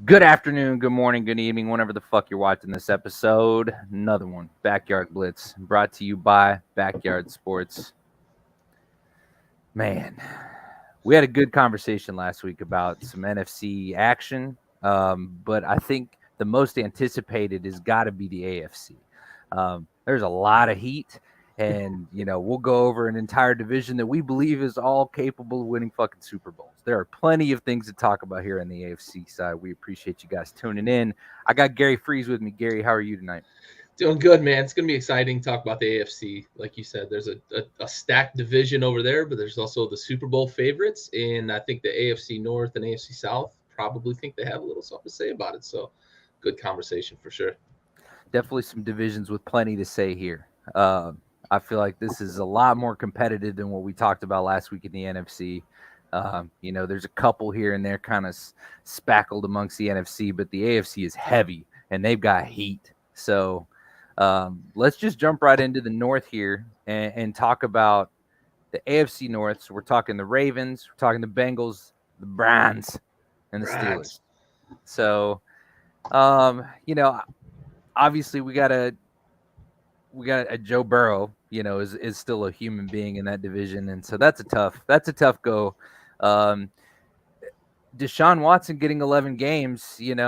Good afternoon, good morning, good evening, whenever the fuck you're watching this episode. Another one, Backyard Blitz, brought to you by Backyard Sports. Man, we had a good conversation last week about some NFC action, but I think the most anticipated has got to be the AFC. There's a lot of heat, and we'll go over an entire division that we believe is all capable of winning fucking Super Bowls. There are plenty of things to talk about here on the AFC side. We appreciate you guys tuning in. I got Gary Freeze with me. Gary, how are you tonight? Doing good, man. It's going to be exciting to talk about the AFC. Like you said, there's a stacked division over there, but there's also the Super Bowl favorites. And I think the AFC North and AFC South probably think they have a little something to say about it. So good conversation for sure. Definitely some divisions with plenty to say here. I feel like this is a lot more competitive than what we talked about last week in the NFC. There's a couple here and there kind of spackled amongst the NFC, but the AFC is heavy and they've got heat. So let's just jump right into the North here and talk about the AFC North. So we're talking the Ravens, we're talking the Bengals, the Browns, and the Steelers. So, obviously we got a Joe Burrow, is still a human being in that division, and so that's a tough go. Deshaun Watson getting 11 games, and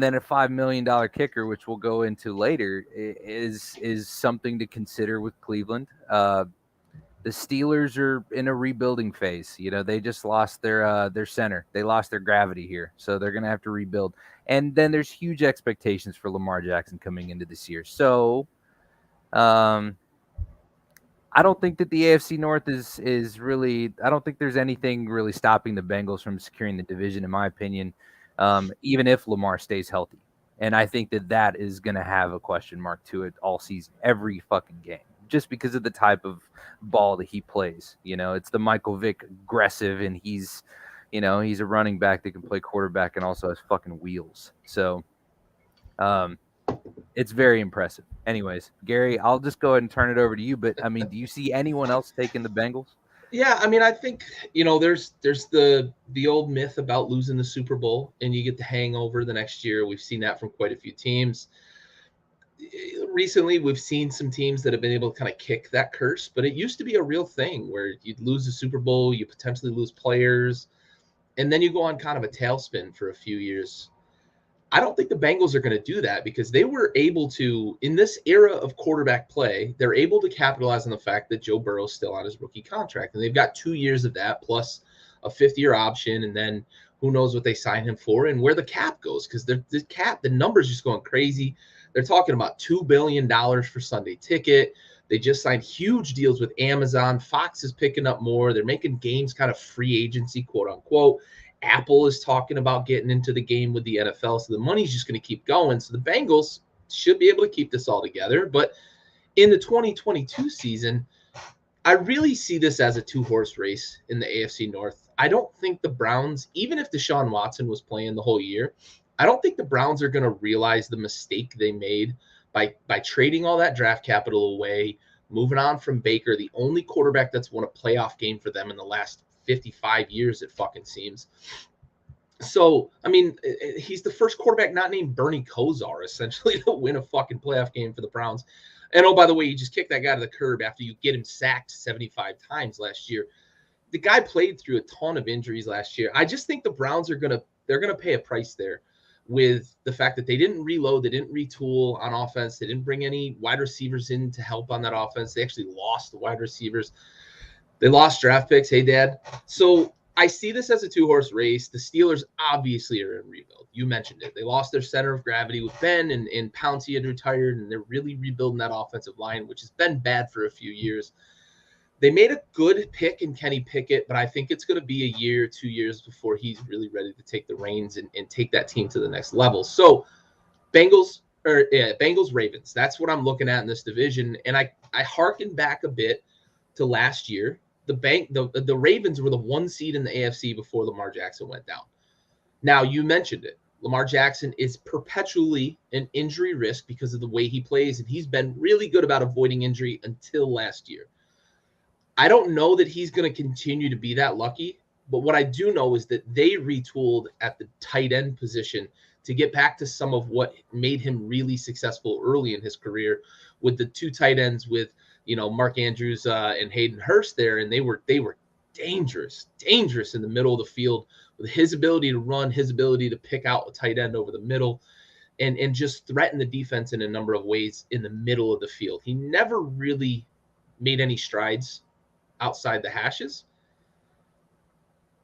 then a $5 million kicker, which we'll go into later, is something to consider with Cleveland. The Steelers are in a rebuilding phase. They just lost their center. They lost their gravity here, so they're going to have to rebuild. And then there's huge expectations for Lamar Jackson coming into this year. So I don't think that the AFC North is really – I don't think there's anything really stopping the Bengals from securing the division, in my opinion, even if Lamar stays healthy. And I think that is going to have a question mark to it all season, every fucking game, just because of the type of ball that he plays. It's the Michael Vick aggressive, and he's a running back that can play quarterback and also has fucking wheels. So it's very impressive. Anyways, Gary, I'll just go ahead and turn it over to you. But, do you see anyone else taking the Bengals? Yeah, I think, there's the old myth about losing the Super Bowl and you get the hangover the next year. We've seen that from quite a few teams. Recently, we've seen some teams that have been able to kind of kick that curse, but it used to be a real thing where you'd lose the Super Bowl, you potentially lose players, and then you go on kind of a tailspin for a few years. I don't think the Bengals are going to do that because they were able to, in this era of quarterback play, they're able to capitalize on the fact that Joe Burrow's still on his rookie contract. And they've got 2 years of that plus a fifth-year option. And then who knows what they sign him for and where the cap goes, because the number's just going crazy. They're talking about $2 billion for Sunday Ticket. They just signed huge deals with Amazon. Fox is picking up more. They're making games kind of free agency, quote unquote. Apple is talking about getting into the game with the NFL. So the money's just going to keep going. So the Bengals should be able to keep this all together. But in the 2022 season, I really see this as a two-horse race in the AFC North. I don't think the Browns, even if Deshaun Watson was playing the whole year, I don't think the Browns are going to realize the mistake they made by trading all that draft capital away, moving on from Baker, the only quarterback that's won a playoff game for them in the last 55 years, it fucking seems. So, he's the first quarterback not named Bernie Kosar, essentially, to win a fucking playoff game for the Browns. And, oh, by the way, you just kick that guy to the curb after you get him sacked 75 times last year. The guy played through a ton of injuries last year. I just think the Browns are going to pay a price there with the fact that they didn't reload, they didn't retool on offense, they didn't bring any wide receivers in to help on that offense. They actually lost the wide receivers. They lost draft picks. Hey, Dad. So I see this as a two-horse race. The Steelers obviously are in rebuild. You mentioned it. They lost their center of gravity with Ben, and Pouncey had retired, and they're really rebuilding that offensive line, which has been bad for a few years. They made a good pick in Kenny Pickett, but I think it's going to be a year, 2 years before he's really ready to take the reins and take that team to the next level. So Bengals, Ravens. That's what I'm looking at in this division. And I hearken back a bit to last year. The Ravens were the 1 seed in the AFC before Lamar Jackson went down. Now, you mentioned it. Lamar Jackson is perpetually an injury risk because of the way he plays, and he's been really good about avoiding injury until last year. I don't know that he's going to continue to be that lucky, but what I do know is that they retooled at the tight end position to get back to some of what made him really successful early in his career with the 2 tight ends with, Mark Andrews and Hayden Hurst there. And they were dangerous in the middle of the field with his ability to run, his ability to pick out a tight end over the middle and just threaten the defense in a number of ways in the middle of the field. He never really made any strides outside the hashes.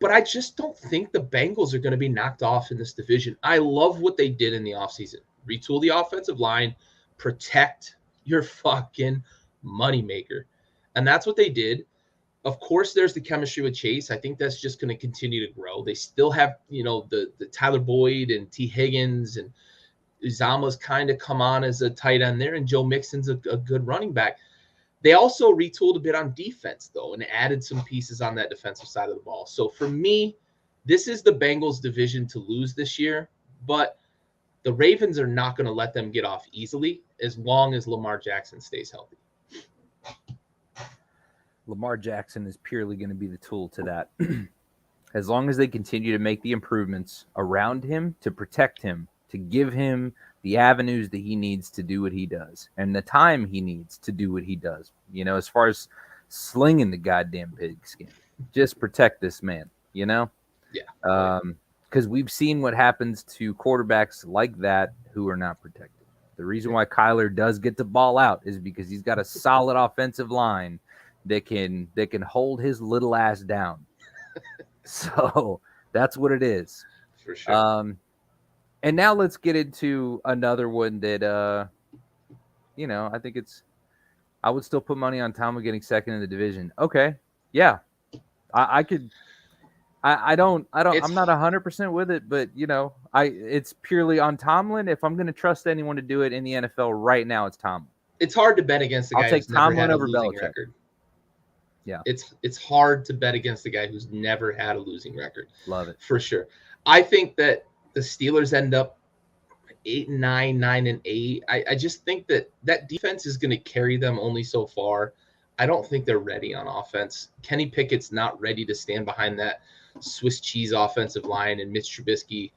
But I just don't think the Bengals are going to be knocked off in this division. I love what they did in the offseason. Retool the offensive line, protect your fucking moneymaker. And that's what they did. Of course, there's the chemistry with Chase. I think that's just going to continue to grow. They still have, the Tyler Boyd and T. Higgins, and Uzama's kind of come on as a tight end there, and Joe Mixon's a good running back. They also retooled a bit on defense, though, and added some pieces on that defensive side of the ball. So for me, this is the Bengals' division to lose this year, but the Ravens are not going to let them get off easily as long as Lamar Jackson stays healthy. Lamar Jackson is purely going to be the tool to that. As long as they continue to make the improvements around him to protect him, to give him the avenues that he needs to do what he does and the time he needs to do what he does, as far as slinging the goddamn pigskin, just protect this man, Yeah. Because we've seen what happens to quarterbacks like that who are not protected. The reason why Kyler does get to ball out is because he's got a solid offensive line that can hold his little ass down. So that's what it is. For sure. And now let's get into another one that, I think I would still put money on Tomlin getting second in the division. Okay. Yeah. I'm not 100% with it, but it's purely on Tomlin. If I'm going to trust anyone to do it in the NFL right now, it's Tomlin. It's hard to bet against the guy who's never had a losing record. Yeah. It's hard to bet against the guy who's never had a losing record. Love it. For sure. I think that the Steelers end up 8-9, 9-8. I just think that defense is going to carry them only so far. I don't think they're ready on offense. Kenny Pickett's not ready to stand behind that Swiss cheese offensive line, and Mitch Trubisky,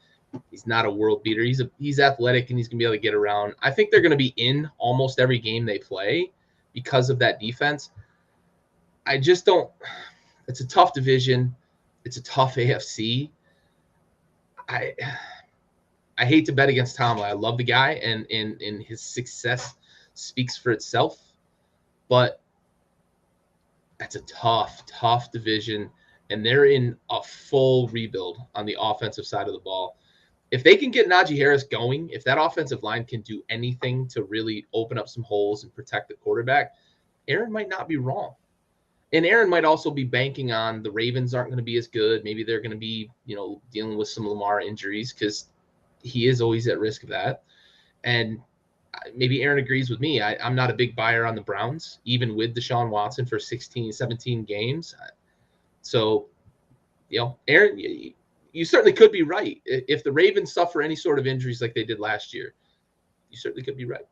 he's not a world beater. He's athletic and he's going to be able to get around. I think they're going to be in almost every game they play because of that defense. I just don't. It's a tough division. It's a tough AFC. I hate to bet against Tomlin. I love the guy, and his success speaks for itself. But that's a tough division, and they're in a full rebuild on the offensive side of the ball. If they can get Najee Harris going, if that offensive line can do anything to really open up some holes and protect the quarterback, Aaron might not be wrong. And Aaron might also be banking on the Ravens aren't going to be as good. Maybe they're going to be, dealing with some Lamar injuries because he is always at risk of that. And maybe Aaron agrees with me. I'm not a big buyer on the Browns, even with Deshaun Watson for 16, 17 games. So, Aaron, you certainly could be right. If the Ravens suffer any sort of injuries like they did last year, you certainly could be right.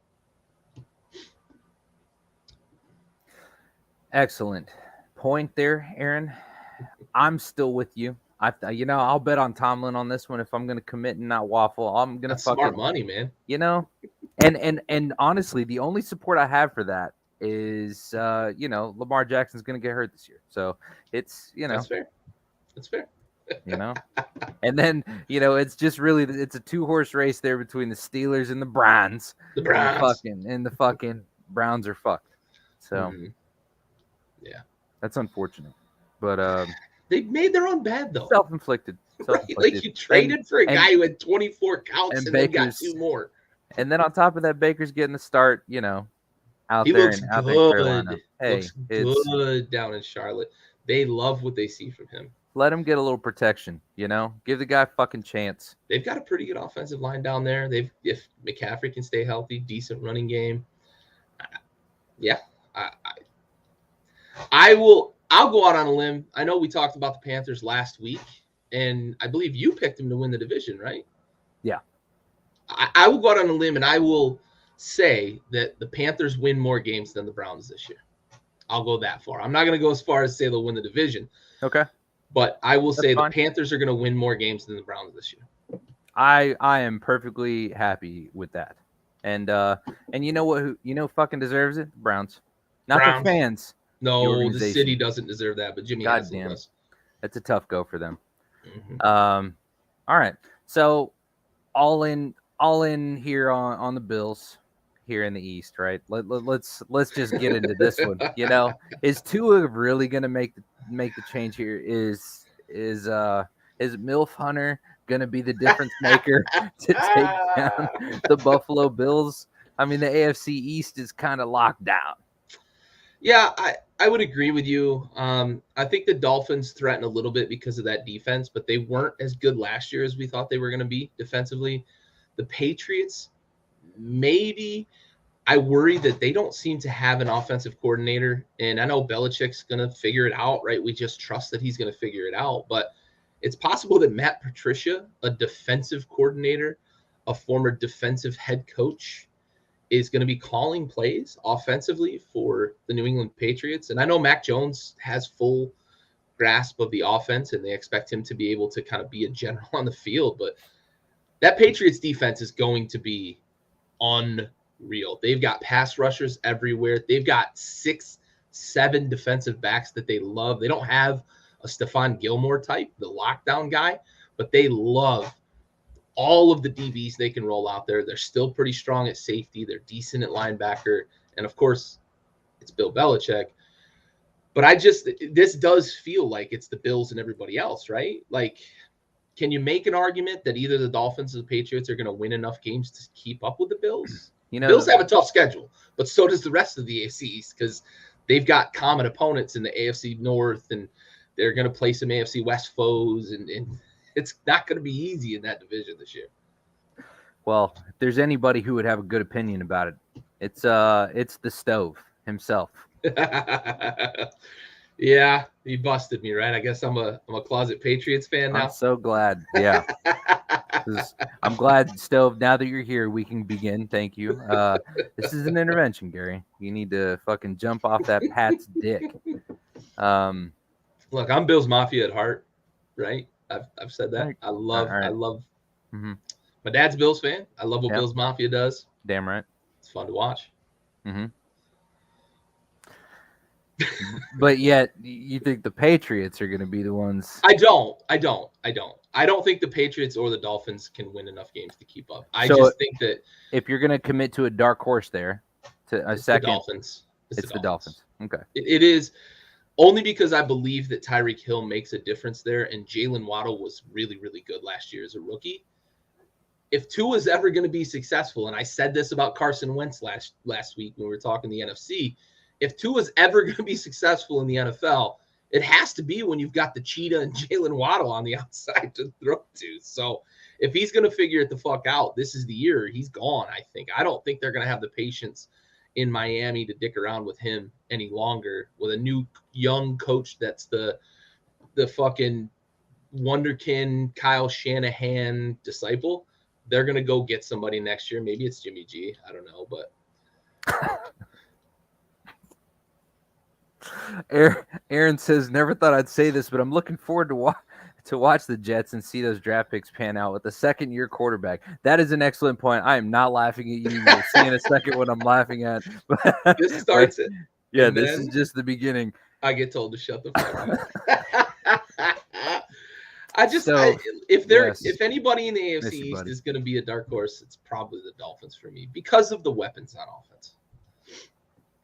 Excellent point there, Aaron. I'm still with you. I'll bet on Tomlin on this one if I'm going to commit and not waffle. I'm going to smart money, man. And honestly, the only support I have for that is Lamar Jackson's going to get hurt this year. So it's That's fair. And then it's just really it's a 2-horse race there between the Steelers and the Browns. The Browns and the fucking Browns are fucked. So yeah, that's unfortunate. But they made their own bed though. Self-inflicted. Right? Like you traded for a guy who had 24 counts and then got 2 more. And then on top of that, Baker's getting the start, out he there looks out there in Carolina. Hey, looks good down in Charlotte. They love what they see from him. Let him get a little protection, Give the guy a fucking chance. They've got a pretty good offensive line down there. If McCaffrey can stay healthy, decent running game. I'll go out on a limb. I know we talked about the Panthers last week, and I believe you picked them to win the division, right? Yeah. I will go out on a limb, and I will say that the Panthers win more games than the Browns this year. I'll go that far. I'm not going to go as far as say they'll win the division. Okay. But I will say fine. the Panthers are going to win more games than the Browns this year. I am perfectly happy with that. And you know what? Who fucking deserves it? The Browns, not their Browns. fans. The No, the organization. city doesn't deserve that, but Jimmy God Haslam damn, does. that's a tough go for them. Mhm. All right. So all in here on the Bills here in the East, right? Let's just get into this one. Is Tua really going to make the change here? Is Milf Hunter going to be the difference maker to take down the Buffalo Bills? I mean, the AFC East is kind of locked down. Yeah, I would agree with you. I think the Dolphins threaten a little bit because of that defense, but they weren't as good last year as we thought they were going to be defensively. The Patriots, maybe. I worry that they don't seem to have an offensive coordinator, and I know Belichick's going to figure it out, right? We just trust that he's going to figure it out, but it's possible that Matt Patricia, a defensive coordinator, a former defensive head coach, is going to be calling plays offensively for the New England Patriots. And I know Mac Jones has full grasp of the offense, and they expect him to be able to kind of be a general on the field, but that Patriots defense is going to be unreal. They've got pass rushers everywhere. They've got 6-7 defensive backs that they love. They don't have a Stephon Gilmore type, the lockdown guy, but they love all of the DBs they can roll out there. They're still pretty strong at safety. They're decent at linebacker. And of course, it's Bill Belichick. But this does feel like it's the Bills and everybody else, right? Like, can you make an argument that either the Dolphins or the Patriots are going to win enough games to keep up with the Bills? Bills have a tough schedule, but so does the rest of the AFC East because they've got common opponents in the AFC North, and they're going to play some AFC West foes, and it's not going to be easy in that division this year. Well, if there's anybody who would have a good opinion about it, it's the Stove himself. Yeah, you busted me, right? I guess I'm a closet Patriots fan now. I'm so glad. Yeah. I'm glad, Stove, now that you're here, we can begin. Thank you. This is an intervention, Gary. You need to fucking jump off that Pat's dick. Look, I'm Bills Mafia at heart, right? I've said that. Right. I love Mm-hmm. My dad's Bills fan. I love what Bills Mafia does. Damn right. It's fun to watch. Mm-hmm. But yet, you think the Patriots are going to be the ones? I don't think the Patriots or the Dolphins can win enough games to keep up. I just think that if you're going to commit to a dark horse there, to a second, the Dolphins. It's the Dolphins. Okay. It is only because I believe that Tyreek Hill makes a difference there, and Jalen Waddle was really, really good last year as a rookie. If Tua is ever going to be successful, and I said this about Carson Wentz last week when we were talking the NFC, if Tua is ever going to be successful in the NFL, it has to be when you've got the Cheetah and Jalen Waddle on the outside to throw to. So if he's going to figure it the fuck out, this is the year he's gone, I think. I don't think they're going to have the patience in Miami to dick around with him any longer with a new young coach that's the fucking wonderkin Kyle Shanahan disciple. They're going to go get somebody next year. Maybe it's Jimmy G. I don't know, but Aaron says, never thought I'd say this, but I'm looking forward to watch the Jets and see those draft picks pan out with a second-year quarterback. That is an excellent point. I am not laughing at you. You'll see in a second what I'm laughing at. This starts it. Yeah, this is just the beginning. I get told to shut the fuck up. If anybody in the AFC East is going to be a dark horse, it's probably the Dolphins for me because of the weapons on offense.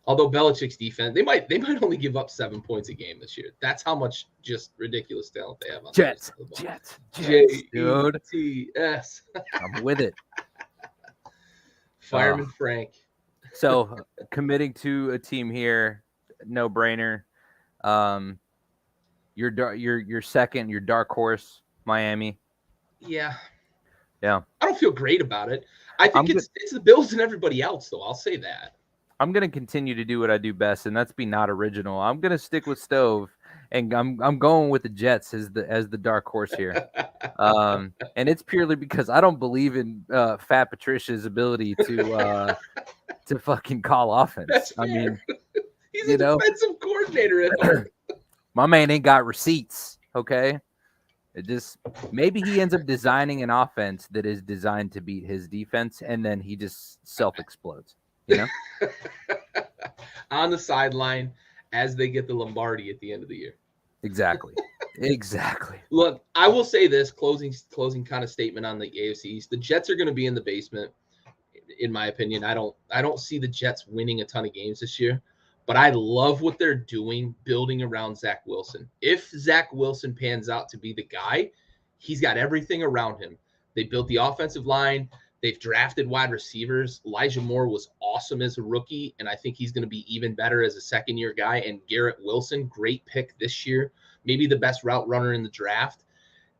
Although Belichick's defense, they might only give up 7 points a game this year. That's how much just ridiculous talent they have on Jets, the ball. Jets, dude. Jets. I'm with it. Fireman Frank. So committing to a team here, no brainer. Your second, your dark horse, Miami. Yeah. I don't feel great about it. I think it's the Bills and everybody else, though. I'll say that. I'm going to continue to do what I do best, and that's be not original. I'm going to stick with Stove, and I'm going with the Jets as the dark horse here. And it's purely because I don't believe in Fat Patricia's ability to fucking call offense. That's fair. I mean, he's a defensive coordinator at heart. My man ain't got receipts, okay? It just maybe he ends up designing an offense that is designed to beat his defense, and then he just self-explodes. On the sideline as they get the Lombardi at the end of the year. Exactly. Look, I will say this closing kind of statement on the AFC East. The Jets are going to be in the basement, in my opinion. I don't see the Jets winning a ton of games this year, but I love what they're doing building around Zach Wilson. If Zach Wilson pans out to be the guy, he's got everything around him. They built the offensive line. They've drafted wide receivers. Elijah Moore was awesome as a rookie, and I think he's going to be even better as a second-year guy. And Garrett Wilson, great pick this year, maybe the best route runner in the draft.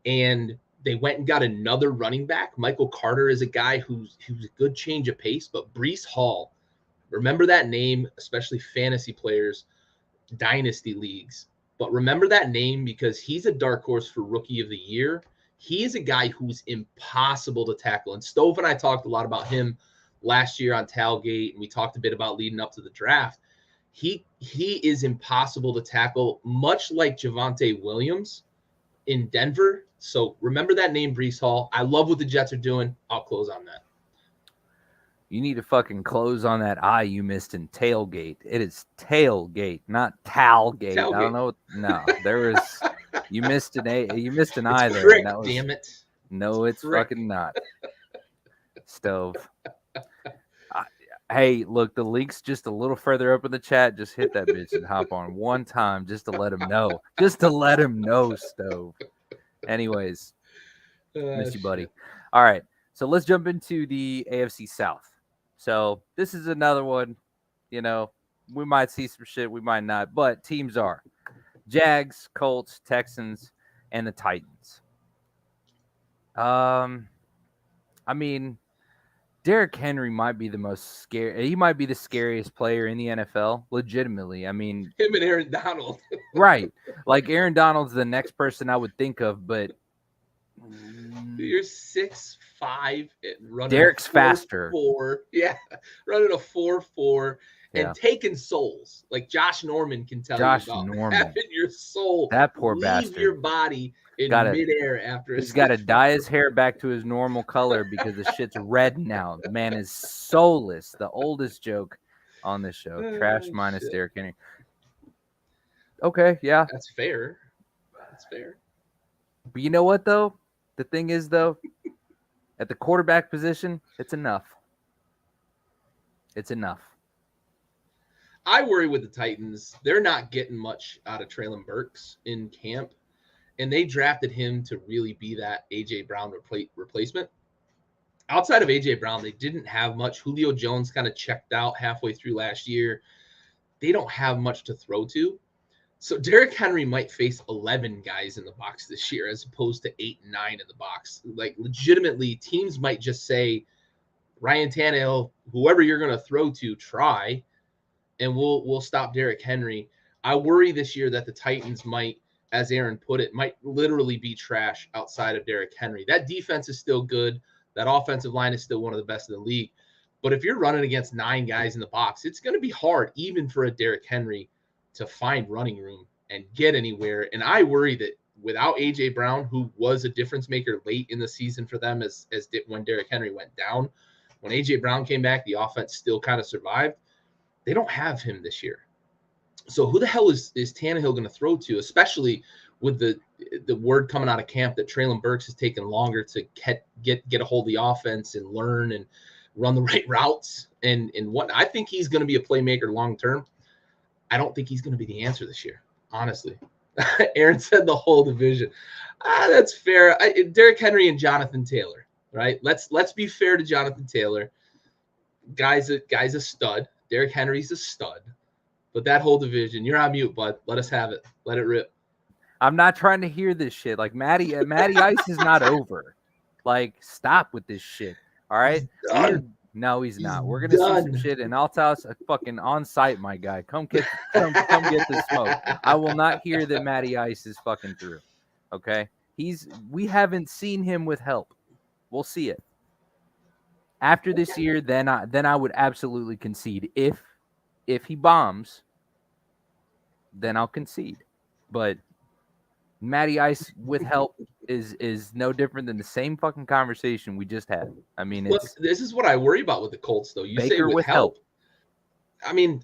And they went and got another running back. Michael Carter is a guy who's a good change of pace, but Breece Hall, remember that name, especially fantasy players, dynasty leagues. But remember that name because he's a dark horse for Rookie of the Year. He is a guy who's impossible to tackle. And Stove and I talked a lot about him last year on Tailgate, and we talked a bit about leading up to the draft. He is impossible to tackle, much like Javonte Williams in Denver. So remember that name, Breece Hall. I love what the Jets are doing. I'll close on that. You need to fucking close on that I you missed in Tailgate. It is Tailgate, not Talgate. Tailgate. I don't know. No, there is. You missed an A. You missed an I there. Frick, damn it. No, it's Frick. fucking not. Stove. Hey, look, the link's just a little further up in the chat. Just hit that bitch and hop on one time just to let him know. Just to let him know, Stove. Anyways, miss you, buddy. All right, so let's jump into the AFC South. So this is another one, you know, we might see some shit, we might not, but teams are Jags, Colts, Texans, and the Titans. I mean, Derrick Henry might be the most scary. He might be the scariest player in the NFL, legitimately. I mean, him and Aaron Donald. Right. Like Aaron Donald's the next person I would think of, but you're 6'5" running. Derrick's faster. 4, yeah, running a 4.4 and taking souls. Like Josh Norman can tell you about having your soul. That poor leave bastard. Your body in midair after he's got to dye his hair back to his normal color because the shit's red now. The man is soulless. The oldest joke on this show. Trash minus shit. Derrick Henry. Okay, yeah. That's fair. But you know what, though? The thing is, though, at the quarterback position, it's enough. It's enough. I worry with the Titans. They're not getting much out of Treylon Burks in camp, and they drafted him to really be that A.J. Brown replacement. Outside of A.J. Brown, they didn't have much. Julio Jones kind of checked out halfway through last year. They don't have much to throw to. So Derrick Henry might face 11 guys in the box this year as opposed to 8 and 9 in the box. Like, legitimately, teams might just say, Ryan Tannehill, whoever you're going to throw to, try, and we'll stop Derrick Henry. I worry this year that the Titans might, as Aaron put it, might literally be trash outside of Derrick Henry. That defense is still good. That offensive line is still one of the best in the league. But if you're running against 9 guys in the box, it's going to be hard, even for a Derrick Henry, to find running room and get anywhere. And I worry that without A.J. Brown, who was a difference maker late in the season for them as when Derrick Henry went down, when A.J. Brown came back, the offense still kind of survived. They don't have him this year. So who the hell is Tannehill going to throw to, especially with the word coming out of camp that Treylon Burks has taken longer to get a hold of the offense and learn and run the right routes and what I think he's going to be a playmaker long term. I don't think he's going to be the answer this year, honestly. Aaron said the whole division. That's fair. Derrick Henry and Jonathan Taylor, right? Let's be fair to Jonathan Taylor. Guy's a stud. Derrick Henry's a stud. But that whole division, you're on mute, bud. Let us have it. Let it rip. I'm not trying to hear this shit. Like, Matty Ice is not over. Like, stop with this shit. All right? No, he's not. We're gonna see some shit, and I'll tell us a fucking on site, my guy. Come get the smoke. I will not hear that Matty Ice is fucking through. Okay, we haven't seen him with help. We'll see it after this year. Then I would absolutely concede. If he bombs, then I'll concede. But Matty Ice with help is no different than the same fucking conversation we just had. I mean, Look, it's this is what I worry about with the Colts, though. You say Baker with with help. I mean,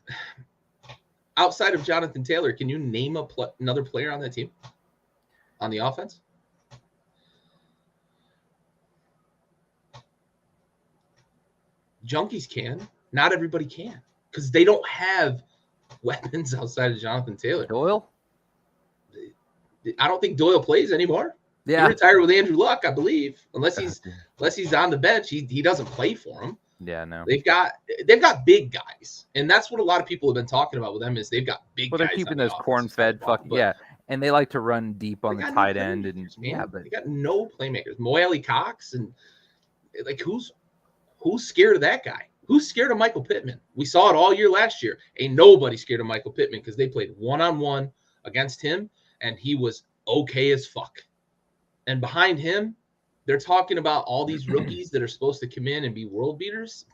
outside of Jonathan Taylor, can you name another player on that team on the offense? Junkies can. Not everybody can because they don't have weapons outside of Jonathan Taylor. Doyle? I don't think Doyle plays anymore. Yeah. He retired with Andrew Luck, I believe. Unless he's on the bench, he doesn't play for him. Yeah, no. They've got big guys, and that's what a lot of people have been talking about with them is they've got big guys. Well, they're keeping those corn-fed fucking and they like to run deep on the tight end and but they got no playmakers. Moelle Cox and like who's scared of that guy? Who's scared of Michael Pittman? We saw it all year last year. Ain't nobody scared of Michael Pittman because they played one-on-one against him, and he was okay as fuck. And behind him, they're talking about all these rookies that are supposed to come in and be world beaters.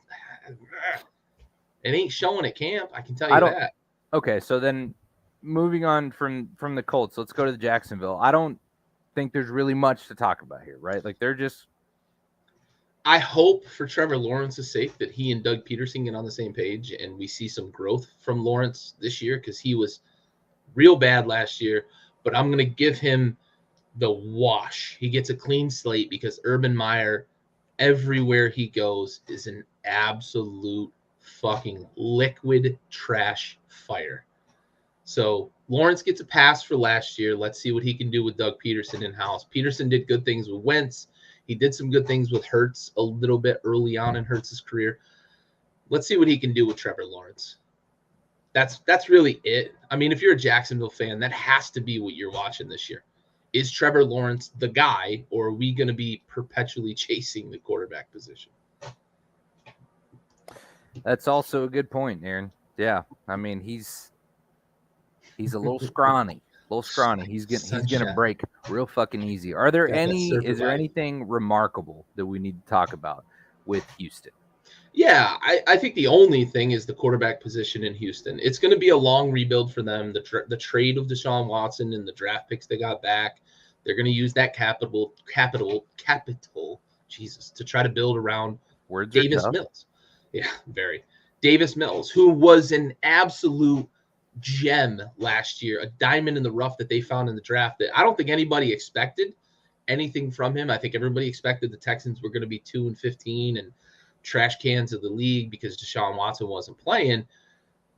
It ain't showing at camp, I can tell you that. Okay, so then moving on from the Colts, let's go to the Jacksonville. I don't think there's really much to talk about here, right? Like they're just. I hope for Trevor Lawrence's sake that he and Doug Peterson get on the same page and we see some growth from Lawrence this year because he was real bad last year. But I'm going to give him the wash. He gets a clean slate because Urban Meyer, everywhere he goes, is an absolute fucking liquid trash fire. So Lawrence gets a pass for last year. Let's see what he can do with Doug Peterson in-house. Peterson did good things with Wentz. He did some good things with Hurts a little bit early on in Hurts' career. Let's see what he can do with Trevor Lawrence. That's really it. I mean, if you're a Jacksonville fan, that has to be what you're watching this year. Is Trevor Lawrence the guy, or are we going to be perpetually chasing the quarterback position? That's also a good point, Aaron. Yeah, I mean he's a little scrawny. He's gonna break real fucking easy. Is there anything remarkable that we need to talk about with Houston? Yeah, I think the only thing is the quarterback position in Houston. It's going to be a long rebuild for them. The trade of Deshaun Watson and the draft picks they got back, they're going to use that capital, Jesus, to try to build around Davis Mills. Yeah, very. Davis Mills, who was an absolute gem last year, a diamond in the rough that they found in the draft that I don't think anybody expected anything from him. I think everybody expected the Texans were going to be 2-15 and trash cans of the league because Deshaun Watson wasn't playing.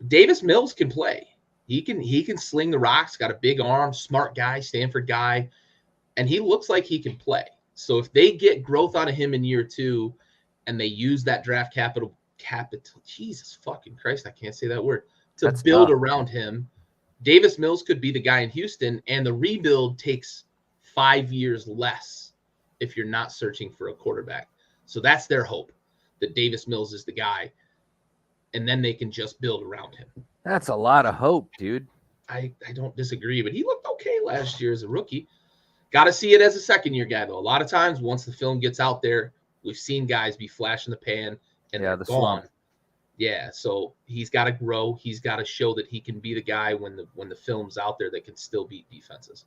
Davis Mills can play. He can sling the rocks, got a big arm, smart guy, Stanford guy, and he looks like he can play. So if they get growth out of him in year 2 and they use that draft capital, Jesus fucking Christ, I can't say that word, to build around him, Davis Mills could be the guy in Houston, and the rebuild takes 5 years less if you're not searching for a quarterback. So that's their hope, that Davis Mills is the guy, and then they can just build around him. That's a lot of hope, dude. I don't disagree, but he looked okay last year as a rookie. Got to see it as a second-year guy, though. A lot of times, once the film gets out there, we've seen guys be flash in the pan, and they're gone. Slump. Yeah, so he's got to grow. He's got to show that he can be the guy when the film's out there that can still beat defenses.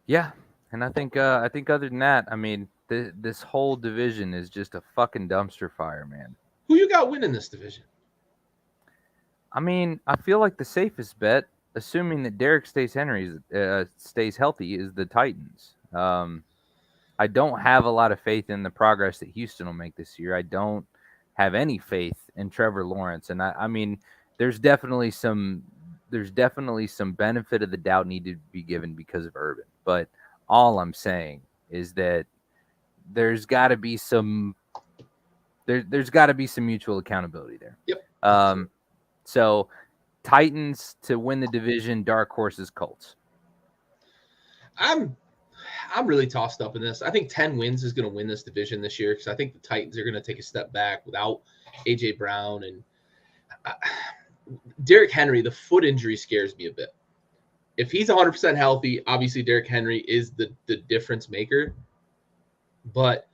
Yeah, and I think other than that, I mean, this whole division is just a fucking dumpster fire, man. Who you got winning this division? I mean, I feel like the safest bet, assuming that Derek stays healthy, is the Titans. I don't have a lot of faith in the progress that Houston will make this year. I don't have any faith in Trevor Lawrence, and I mean, there's definitely some benefit of the doubt needed to be given because of Urban. But all I'm saying is that there's got to be some mutual accountability there. Yep. So Titans to win the division, dark horses Colts. I'm really tossed up in this. I think 10 wins is going to win this division this year because I think the Titans are going to take a step back without A.J. Brown. And Derrick Henry, the foot injury scares me a bit. If he's 100% healthy, obviously Derrick Henry is the difference maker. But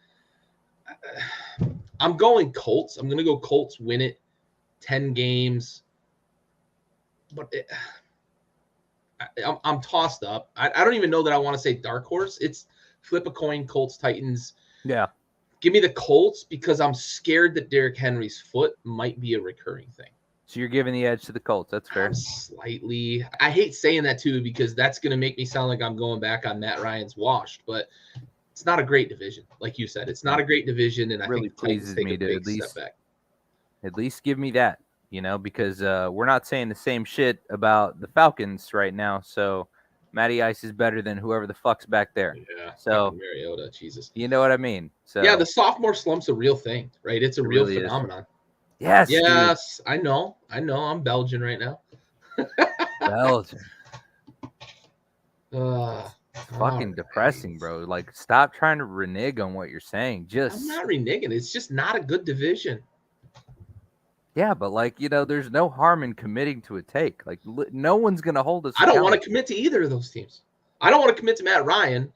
I'm going Colts. I'm going to go Colts, win it, 10 games. But I'm tossed up. I don't even know that I want to say dark horse. It's flip a coin, Colts, Titans. Yeah. Give me the Colts because I'm scared that Derrick Henry's foot might be a recurring thing. So you're giving the edge to the Colts. That's fair. Slightly. I hate saying that too because that's going to make me sound like I'm going back on Matt Ryan's washed, but it's not a great division. Like you said, it's not a great division, and I really think the Titans pleases take me a to big step back. At least give me that, because we're not saying the same shit about the Falcons right now. So Matty Ice is better than whoever the fuck's back there. Yeah. So Mariota, Jesus. You know what I mean? So yeah, the sophomore slump's a real thing, right? It's a real really phenomenon. Yes. Yes, dude. I know. I'm Belgian right now. Belgian. It's fucking depressing, bro. Like, stop trying to renege on what you're saying. I'm not reneging. It's just not a good division. Yeah, but there's no harm in committing to a take. Like, no one's gonna hold us. I don't want to commit to either of those teams. I don't want to commit to Matt Ryan,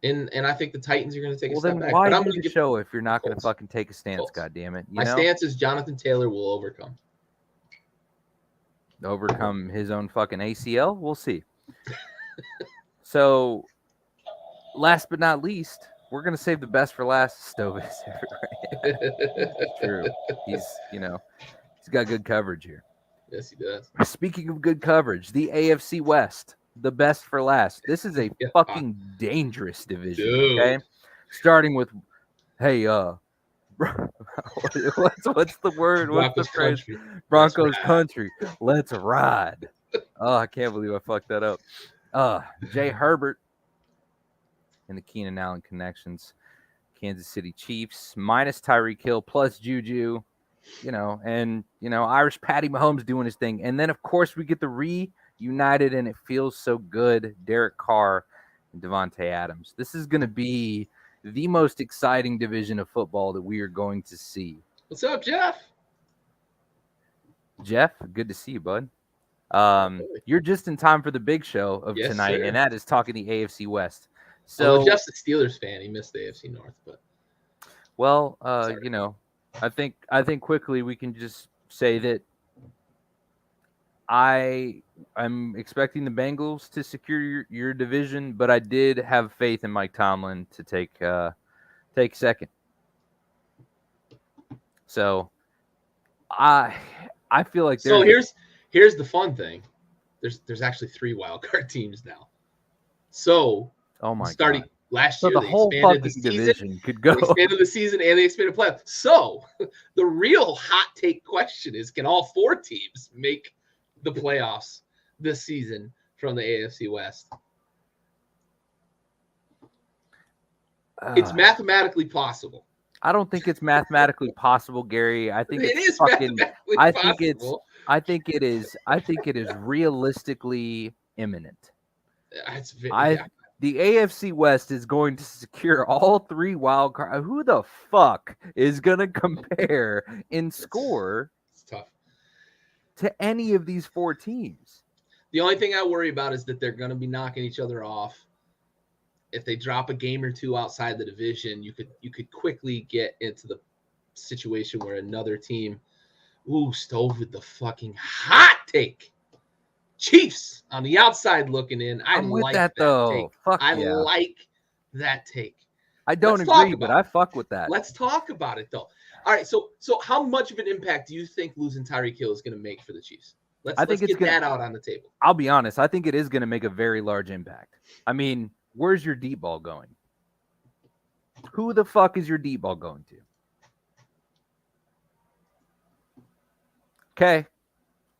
and I think the Titans are going to take a step back. Why do the show if you're not going to fucking take a stance? God damn it! My stance is Jonathan Taylor will overcome his own fucking ACL. We'll see. So, last but not least, we're gonna save the best for last. Stove is everywhere. True. He's got good coverage here. Yes, he does. Speaking of good coverage, the AFC West, the best for last. This is a fucking dangerous division. Dude. Okay, starting with, hey, what's the word? What's the phrase? Country. Broncos country. Let's ride. Oh, I can't believe I fucked that up. Jay Herbert and the Keenan Allen connections. Kansas City Chiefs minus Tyreek Hill plus Juju, and Irish Patty Mahomes doing his thing. And then of course we get the reunited and it feels so good Derek Carr and Devontae Adams. This is going to be the most exciting division of football that we are going to see. What's up, Jeff? Jeff, good to see you, bud. You're just in time for the big show of tonight, sir. And that is talking the AFC West. So Jeff's a Steelers fan. He missed the AFC North, but I think quickly we can just say that I'm expecting the Bengals to secure your division, but I did have faith in Mike Tomlin to take second. So I feel like here's the fun thing. There's actually 3 wild card teams now. So starting God. Last year, so the whole fucking division could go. They expanded the season and they expanded playoffs. So the real hot take question is: can all 4 teams make the playoffs this season from the AFC West? It's mathematically possible. I don't think it's mathematically possible, Gary. I think it is mathematically possible. I think it is realistically imminent. The AFC West is going to secure all 3 wild cards. Who the fuck is going to compare in score to any of these 4 teams? The only thing I worry about is that they're going to be knocking each other off. If they drop a game or 2 outside the division, you could quickly get into the situation where another team, Stove with the fucking hot take. Chiefs on the outside looking in. I'm with that though. Take. Fuck I yeah. like that take. I don't agree, but I fuck with that. Let's talk about it though. All right, so how much of an impact do you think losing Tyreek Hill is going to make for the Chiefs? Let's get that out on the table. I'll be honest. I think it is going to make a very large impact. I mean, where's your deep ball going? Who the fuck is your deep ball going to? Okay.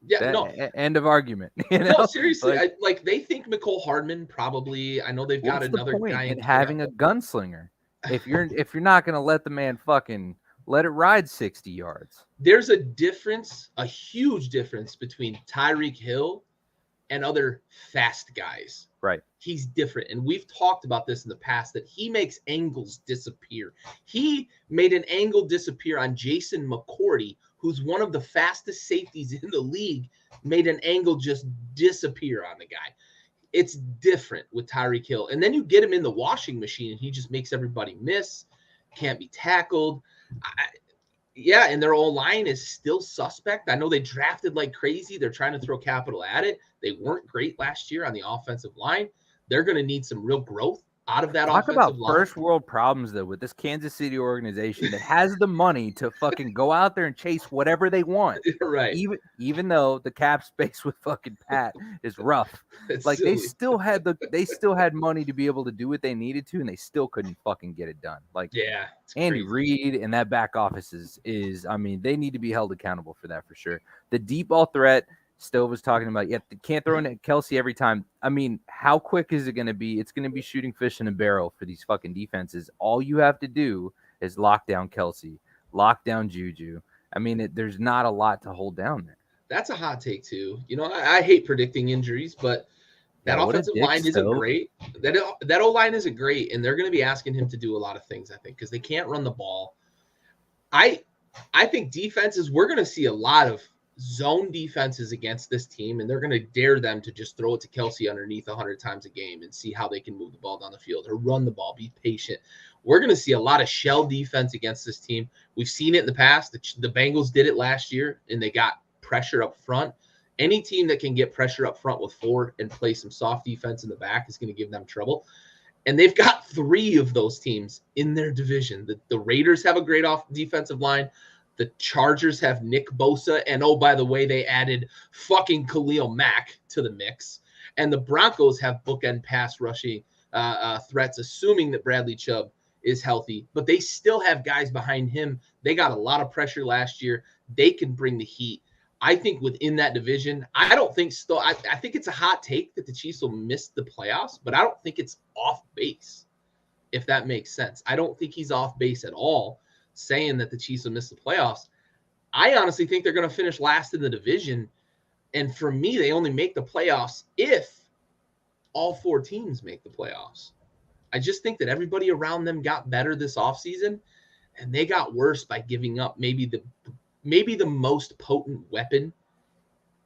Yeah, end of argument. No, seriously. They think McCole Hardman probably. I know they've got another guy in having a gunslinger. If you're not going to let the man fucking let it ride 60 yards. There's a huge difference between Tyreek Hill and other fast guys. Right. He's different. And we've talked about this in the past that he makes angles disappear. He made an angle disappear on Jason McCourty, who's one of the fastest safeties in the league, made an angle just disappear on the guy. It's different with Tyreek Hill. And then you get him in the washing machine and he just makes everybody miss, can't be tackled. Yeah, and their O-line is still suspect. I know they drafted like crazy. They're trying to throw capital at it. They weren't great last year on the offensive line. They're going to need some real growth out of that Talk offensive about line. first world problems, though, with this Kansas City organization that has the money to fucking go out there and chase whatever they want. Right. Even though the cap space with fucking Pat is rough. It's Like silly. they still had money to be able to do what they needed to, and they still couldn't fucking get it done. Like, Yeah, it's Andy crazy. Reid and that back office is I mean, they need to be held accountable for that for sure. The deep ball threat Stove was talking about, they can't throw in at Kelsey every time. I mean, how quick is it going to be? It's going to be shooting fish in a barrel for these fucking defenses. All you have to do is lock down Kelsey, lock down Juju. I mean, there's not a lot to hold down there. That's a hot take too. You know, I hate predicting injuries, but that offensive line isn't great. That O-line isn't great, and they're going to be asking him to do a lot of things, I think, because they can't run the ball. I think defenses, we're going to see a lot of zone defenses against this team, and they're going to dare them to just throw it to Kelsey underneath 100 times a game and see how they can move the ball down the field or run the ball, be patient. We're going to see a lot of shell defense against this team. We've seen it in the past. The Bengals did it last year, and they got pressure up front. Any team that can get pressure up front with Ford and play some soft defense in the back is going to give them trouble. And they've got 3 of those teams in their division. The Raiders have a great defensive line. The Chargers have Nick Bosa. And, oh, by the way, they added fucking Khalil Mack to the mix. And the Broncos have bookend pass rushing threats, assuming that Bradley Chubb is healthy. But they still have guys behind him. They got a lot of pressure last year. They can bring the heat. I think within that division, I don't think still. I think it's a hot take that the Chiefs will miss the playoffs, but I don't think it's off base, if that makes sense. I don't think he's off base at all saying that the Chiefs will miss the playoffs. I honestly think they're going to finish last in the division. And for me, they only make the playoffs if all 4 teams make the playoffs. I just think that everybody around them got better this offseason, and they got worse by giving up maybe the most potent weapon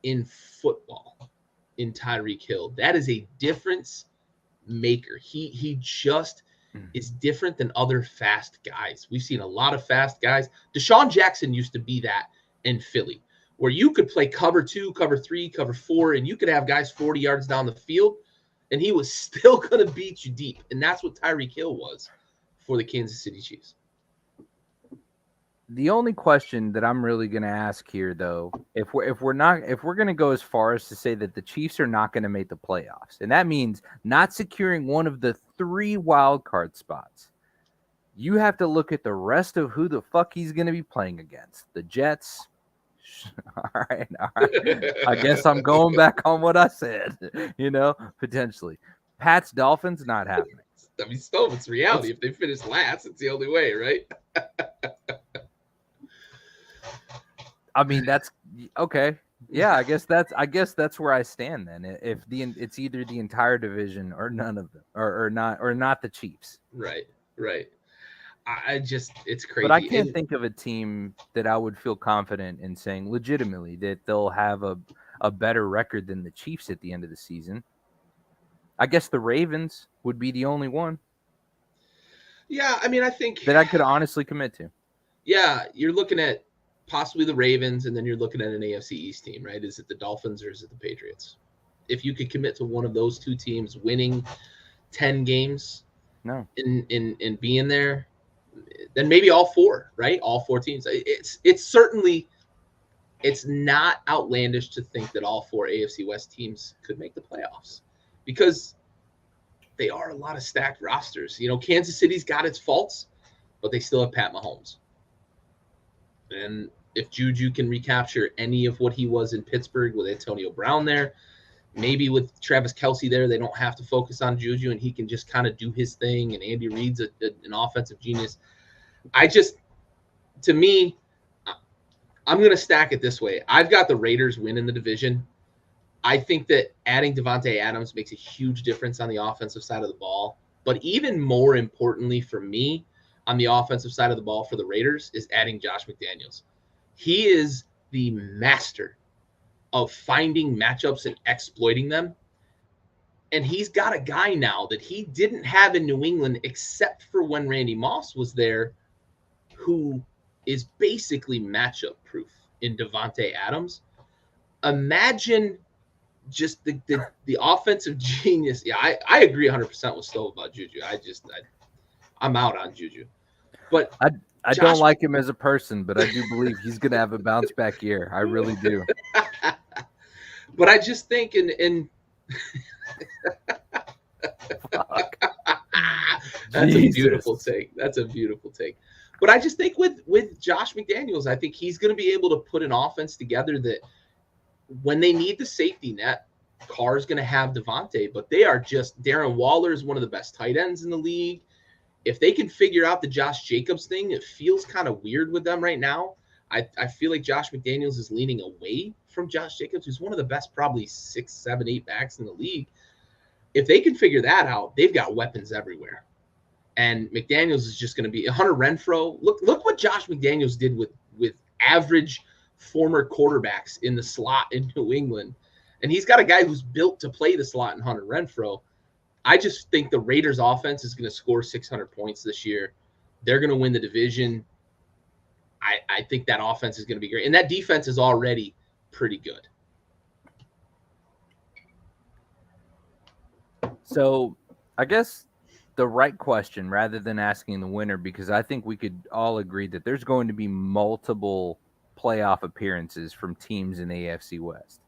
in football in Tyreek Hill. That is a difference maker. He just is different than other fast guys. We've seen a lot of fast guys. Deshaun Jackson used to be that in Philly, where you could play cover 2, cover 3, cover 4, and you could have guys 40 yards down the field, and he was still going to beat you deep. And that's what Tyreek Hill was for the Kansas City Chiefs. The only question that I'm really going to ask here, though, if we're going to go as far as to say that the Chiefs are not going to make the playoffs, and that means not securing one of the 3 wild card spots, you have to look at the rest of who the fuck he's going to be playing against. The Jets. All right. I guess I'm going back on what I said. Potentially. Pat's Dolphins, not happening. I mean, still, it's reality. If they finish last, it's the only way, right? I mean, that's okay. Yeah, I guess that's where I stand then. If it's either the entire division or none of them, or not the Chiefs. Right. It's crazy. But I can't think of a team that I would feel confident in saying legitimately that they'll have a better record than the Chiefs at the end of the season. I guess the Ravens would be the only one. Yeah, I mean, I think that I could honestly commit to. Yeah, you're looking at possibly the Ravens, and then you're looking at an AFC East team, right? Is it the Dolphins or is it the Patriots? If you could commit to one of those 2 teams winning 10 games, in being there, then maybe all 4, right? All 4 teams. It's certainly, it's not outlandish to think that all 4 AFC West teams could make the playoffs, because they are a lot of stacked rosters. Kansas City's got its faults, but they still have Pat Mahomes. And if Juju can recapture any of what he was in Pittsburgh with Antonio Brown there, maybe with Travis Kelce there, they don't have to focus on Juju, and he can just kind of do his thing, and Andy Reid's an offensive genius. To me, I'm going to stack it this way. I've got the Raiders winning the division. I think that adding Devontae Adams makes a huge difference on the offensive side of the ball. But even more importantly for me, on the offensive side of the ball for the Raiders, is adding Josh McDaniels. He is the master of finding matchups and exploiting them. And he's got a guy now that he didn't have in New England, except for when Randy Moss was there, who is basically matchup proof in Devontae Adams. Imagine just the offensive genius. Yeah, I agree 100% with Stowe about Juju. I'm out on Juju. But I don't like him as a person, but I do believe he's going to have a bounce back year. I really do. But I just think in That's a beautiful take. That's a beautiful take. But I just think with Josh McDaniels, I think he's going to be able to put an offense together that when they need the safety net, Carr's going to have Devontae. But they are just Darren Waller is one of the best tight ends in the league. If they can figure out the Josh Jacobs thing, it feels kind of weird with them right now. I feel like Josh McDaniels is leaning away from Josh Jacobs, who's one of the best probably 6, 7, 8 backs in the league. If they can figure that out, they've got weapons everywhere. And McDaniels is just going to be Hunter Renfrow. Look what Josh McDaniels did with average former quarterbacks in the slot in New England. And he's got a guy who's built to play the slot in Hunter Renfrow. I just think the Raiders offense is going to score 600 points this year. They're going to win the division. I think that offense is going to be great. And that defense is already pretty good. So I guess the right question, rather than asking the winner, because I think we could all agree that there's going to be multiple playoff appearances from teams in the AFC West.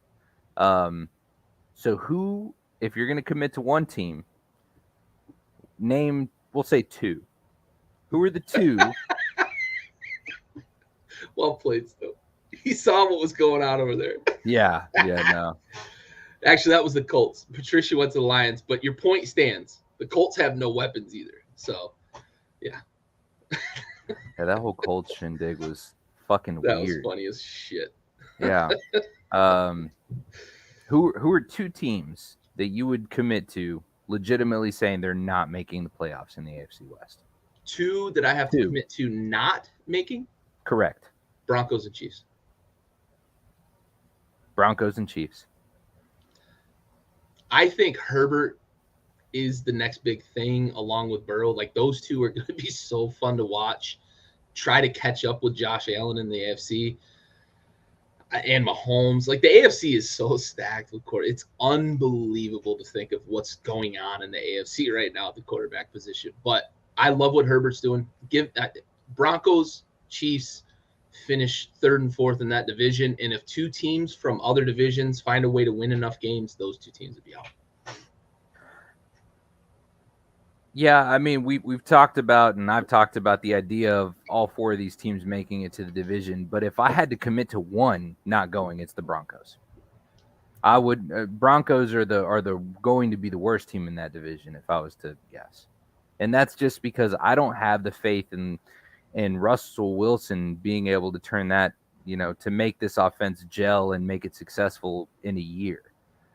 So who, if you're going to commit to one team, name, we'll say 2. Who are the 2? Well played, Stowe. He saw what was going on over there. Yeah, no. Actually, that was the Colts. Patricia went to the Lions, but your point stands. The Colts have no weapons either. So, yeah. Yeah, that whole Colts shindig was fucking weird. That was funny as shit. Yeah. Who are 2 teams that you would commit to legitimately saying they're not making the playoffs in the AFC West? 2 that I have to commit to not making? Correct. Broncos and Chiefs. Broncos and Chiefs. I think Herbert is the next big thing along with Burrow. Like those 2 are going to be so fun to watch. Try to catch up with Josh Allen in the AFC and Mahomes. Like the AFC is so stacked with quarter. It's unbelievable to think of what's going on in the AFC right now at the quarterback position. But I love what Herbert's doing. Give Broncos, Chiefs finish 3rd and 4th in that division. And if 2 teams from other divisions find a way to win enough games, those 2 teams would be out. Yeah, I mean, we've talked about, and I've talked about the idea of all 4 of these teams making it to the division. But if I had to commit to one not going, it's the Broncos. I would. Broncos are the going to be the worst team in that division if I was to guess, and that's just because I don't have the faith in Russell Wilson being able to turn that, to make this offense gel and make it successful in a year.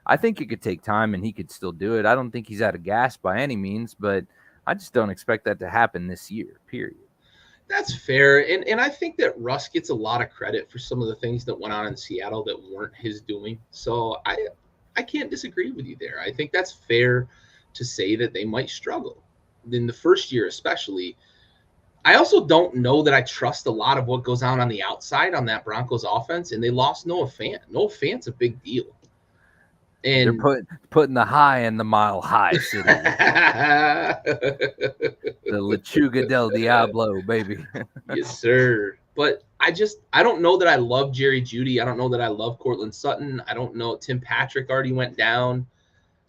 I think it could take time and he could still do it. I don't think he's out of gas by any means, but I just don't expect that to happen this year, period. That's fair. And I think that Russ gets a lot of credit for some of the things that went on in Seattle that weren't his doing. So I can't disagree with you there. I think that's fair to say that they might struggle in the first year, especially. I also don't know that I trust a lot of what goes on the outside on that Broncos offense, and they lost Noah Fant. Noah Fant's a big deal. And they're putting the high in the mile high city. The Lechuga del Diablo, baby. Yes, sir. But I don't know that I love Jerry Jeudy. I don't know that I love Cortland Sutton. I don't know. Tim Patrick already went down.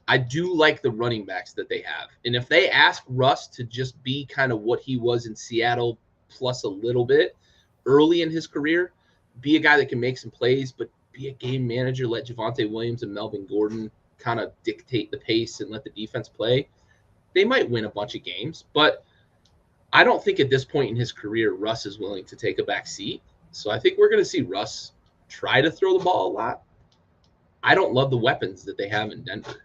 I do like the running backs that they have. And if they ask Russ to just be kind of what he was in Seattle plus a little bit early in his career, be a guy that can make some plays, but be a game manager, let Javonte Williams and Melvin Gordon kind of dictate the pace and let the defense play, they might win a bunch of games. But I don't think at this point in his career, Russ is willing to take a back seat. So I think we're going to see Russ try to throw the ball a lot. I don't love the weapons that they have in Denver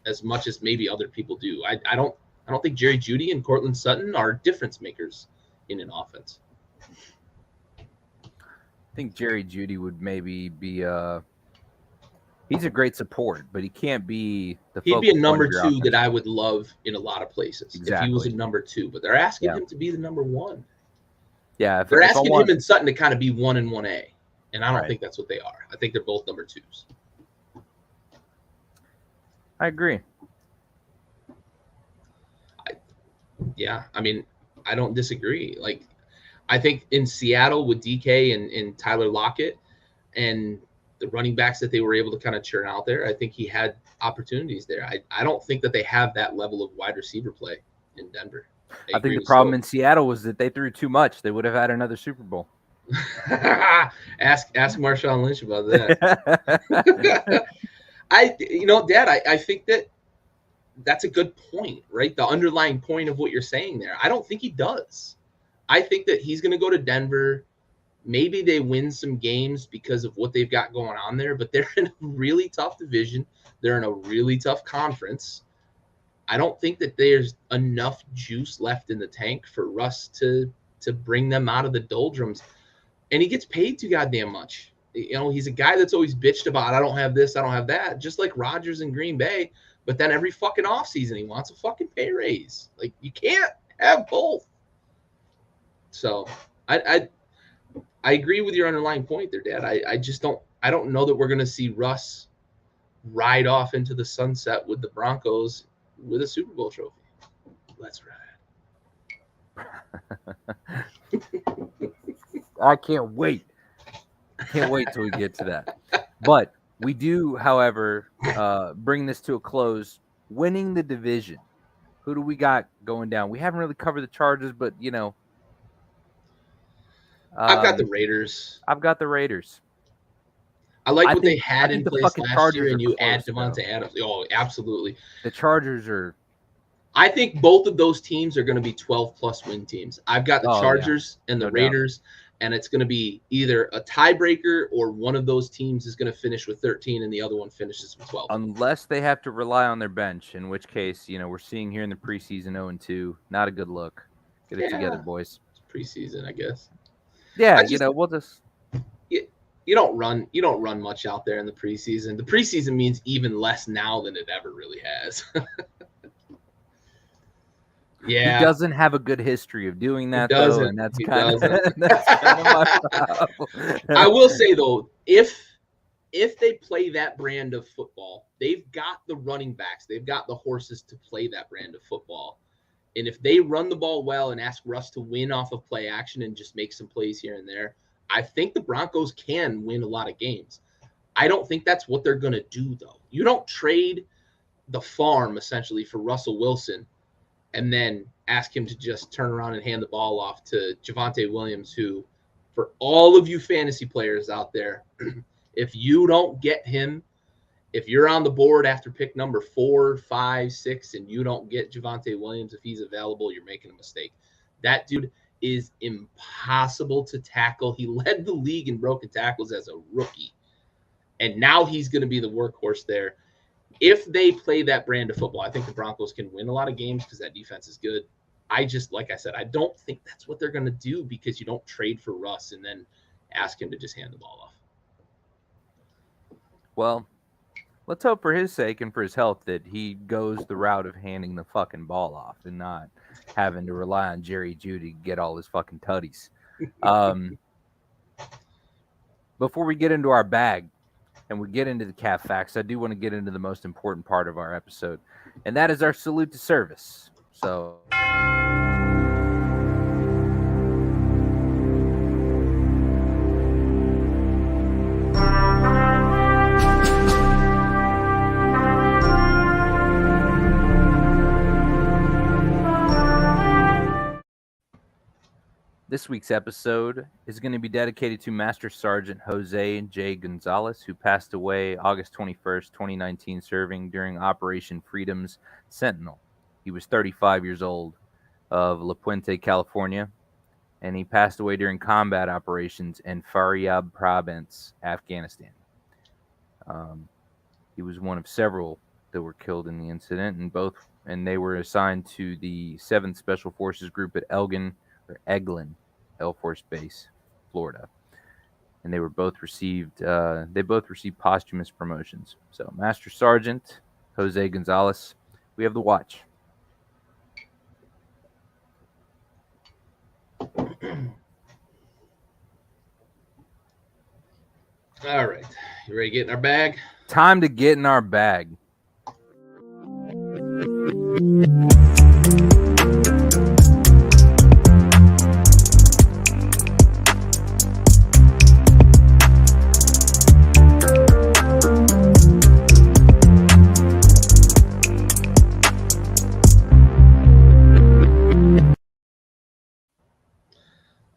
as much as maybe other people do. I don't think Jerry Jeudy and Cortland Sutton are difference makers in an offense. I think Jerry Jeudy would maybe be he's a great support, but he can't be the He'd be a number 2 that I would love in a lot of places. Exactly. If he was a number 2, but they're asking him to be the number 1. Yeah, They're asking him and Sutton to kind of be 1 and 1A, and I don't Right. think that's what they are. I think they're both number 2s. I agree. Yeah, I mean, I don't disagree. Like, I think in Seattle with DK and Tyler Lockett and the running backs that they were able to kind of churn out there, I think he had opportunities there. I don't think that they have that level of wide receiver play in Denver. I think the problem in Seattle was that they threw too much. They would have had another Super Bowl. ask Marshawn Lynch about that. Dad, I think that's a good point, right? The underlying point of what you're saying there. I don't think he does. I think that he's going to go to Denver. Maybe they win some games because of what they've got going on there, but they're in a really tough division. They're in a really tough conference. I don't think that there's enough juice left in the tank for Russ to bring them out of the doldrums. And he gets paid too goddamn much. You know, he's a guy that's always bitched about, I don't have this, I don't have that, just like Rodgers in Green Bay. But then every fucking offseason, he wants a fucking pay raise. Like, you can't have both. So I agree with your underlying point there, Dad. I just don't know that we're going to see Russ ride off into the sunset with the Broncos with a Super Bowl trophy. Let's ride. I can't wait. Can't wait till we get to that. But we do, however, bring this to a close. Winning the division. Who do we got going down? We haven't really covered the Chargers, but, you know. I've got the Raiders. I've got the Raiders. I like what they had in place last year, and you add Devontae Adams. Oh, absolutely. The Chargers are. I think both of those teams are going to be 12-plus win teams. I've got the Chargers and the Raiders, and it's going to be either a tiebreaker or one of those teams is going to finish with 13 and the other one finishes with 12. Unless they have to rely on their bench, in which case, you know, we're seeing here in the preseason 0-2. Not a good look. Get it together, boys. It's preseason, I guess. Yeah, we'll just. You don't run much out there in the preseason. The preseason means even less now than it ever really has. Yeah, he doesn't have a good history of doing that, though, and that's kind of my problem. I will say, though, if they play that brand of football, they've got the running backs, they've got the horses to play that brand of football. And if they run the ball well and ask Russ to win off of play action and just make some plays here and there, I think the Broncos can win a lot of games. I don't think that's what they're going to do, though. You don't trade the farm, essentially, for Russell Wilson and then ask him to just turn around and hand the ball off to Javonte Williams, who, for all of you fantasy players out there, if you don't get him, if you're on the board after pick number 4, 5, 6, and you don't get Javonte Williams, if he's available, you're making a mistake. That dude is impossible to tackle. He led the league in broken tackles as a rookie, and now he's going to be the workhorse there. If they play that brand of football, I think the Broncos can win a lot of games because that defense is good. Like I said, I don't think that's what they're going to do because you don't trade for Russ and then ask him to just hand the ball off. Well, let's hope for his sake and for his health that he goes the route of handing the fucking ball off and not having to rely on Jerry Jeudy to get all his fucking tutties. Before we get into our bag and we get into the Calf Facts, I do want to get into the most important part of our episode, and that is our salute to service. So... This week's episode is going to be dedicated to Master Sergeant Jose J. Gonzalez, who passed away August 21st, 2019, serving during Operation Freedom's Sentinel. He was 35 years old, of La Puente, California, and he passed away during combat operations in Faryab Province, Afghanistan. He was one of several that were killed in the incident, and they were assigned to the 7th Special Forces Group at Eglin Air Force Base, Florida, and they both received posthumous promotions. So, Master Sergeant Jose Gonzalez, we have the watch. All right. You ready to get in our bag? Time to get in our bag.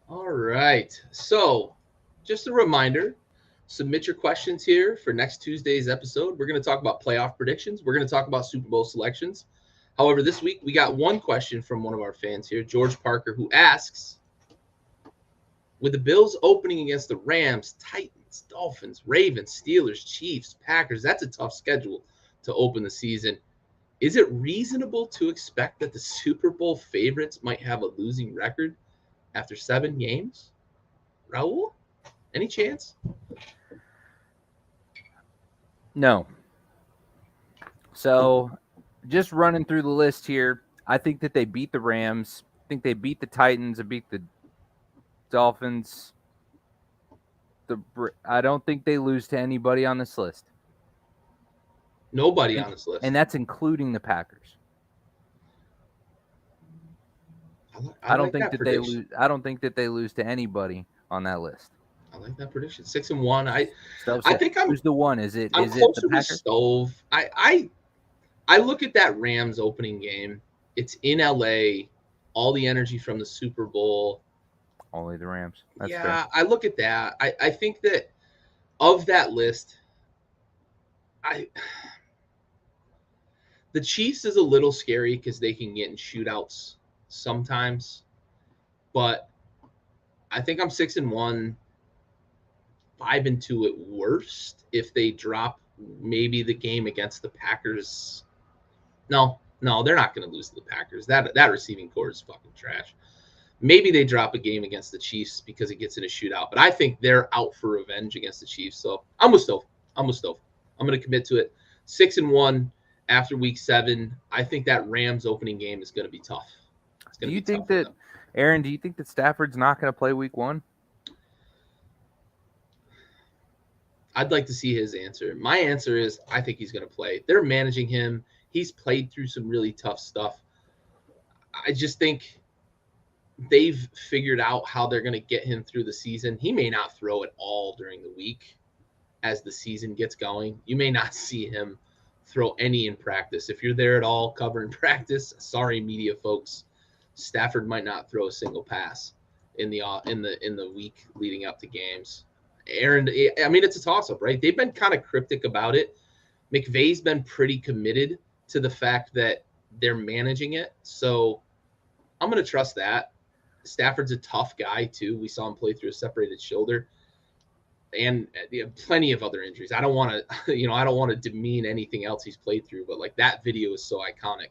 All right. So, just a reminder, submit your questions here for next Tuesday's episode. We're going to talk about playoff predictions. We're going to talk about Super Bowl selections. However, this week we got one question from one of our fans here, George Parker, who asks, with the Bills opening against the Rams, Titans, Dolphins, Ravens, Steelers, Chiefs, Packers, that's a tough schedule to open the season. Is it reasonable to expect that the Super Bowl favorites might have a losing record after 7 games? Raul, any chance? No. So, just running through the list here, I think that they beat the Rams. I think they beat the Titans. They beat the Dolphins. I don't think they lose to anybody on this list. Nobody on this list. And that's including the Packers. I don't think that they lose. I don't think that they lose to anybody on that list. I like that prediction. 6-1. I think who's the one? Is it I'm is closer it the Packers? to Stove. I look at that Rams opening game. It's in LA. All the energy from the Super Bowl. Only the Rams. That's yeah, fair. I look at that. I think that of that list, the Chiefs is a little scary because they can get in shootouts sometimes. But I think I'm 6-1, 5-2 at worst if they drop maybe the game against the Packers. No, they're not going to lose to the Packers. That receiving core is fucking trash. Maybe they drop a game against the Chiefs because it gets in a shootout, but I think they're out for revenge against the Chiefs. So I'm with Stove. I'm going to commit to it. 6-1 after week 7. I think that Rams opening game is going to be tough. Do you think that, Aaron? Do you think that Stafford's not going to play week 1? I'd like to see his answer. My answer is I think he's going to play. They're managing him. He's played through some really tough stuff. I just think they've figured out how they're going to get him through the season. He may not throw at all during the week as the season gets going. You may not see him throw any in practice. If you're there at all covering practice, sorry, media folks, Stafford might not throw a single pass in the week leading up to games. Aaron, I mean, it's a toss-up, right? They've been kind of cryptic about it. McVay's been pretty committed to the fact that they're managing it. So I'm going to trust that. Stafford's a tough guy, too. We saw him play through a separated shoulder and plenty of other injuries. I don't want to demean anything else he's played through, but like that video is so iconic.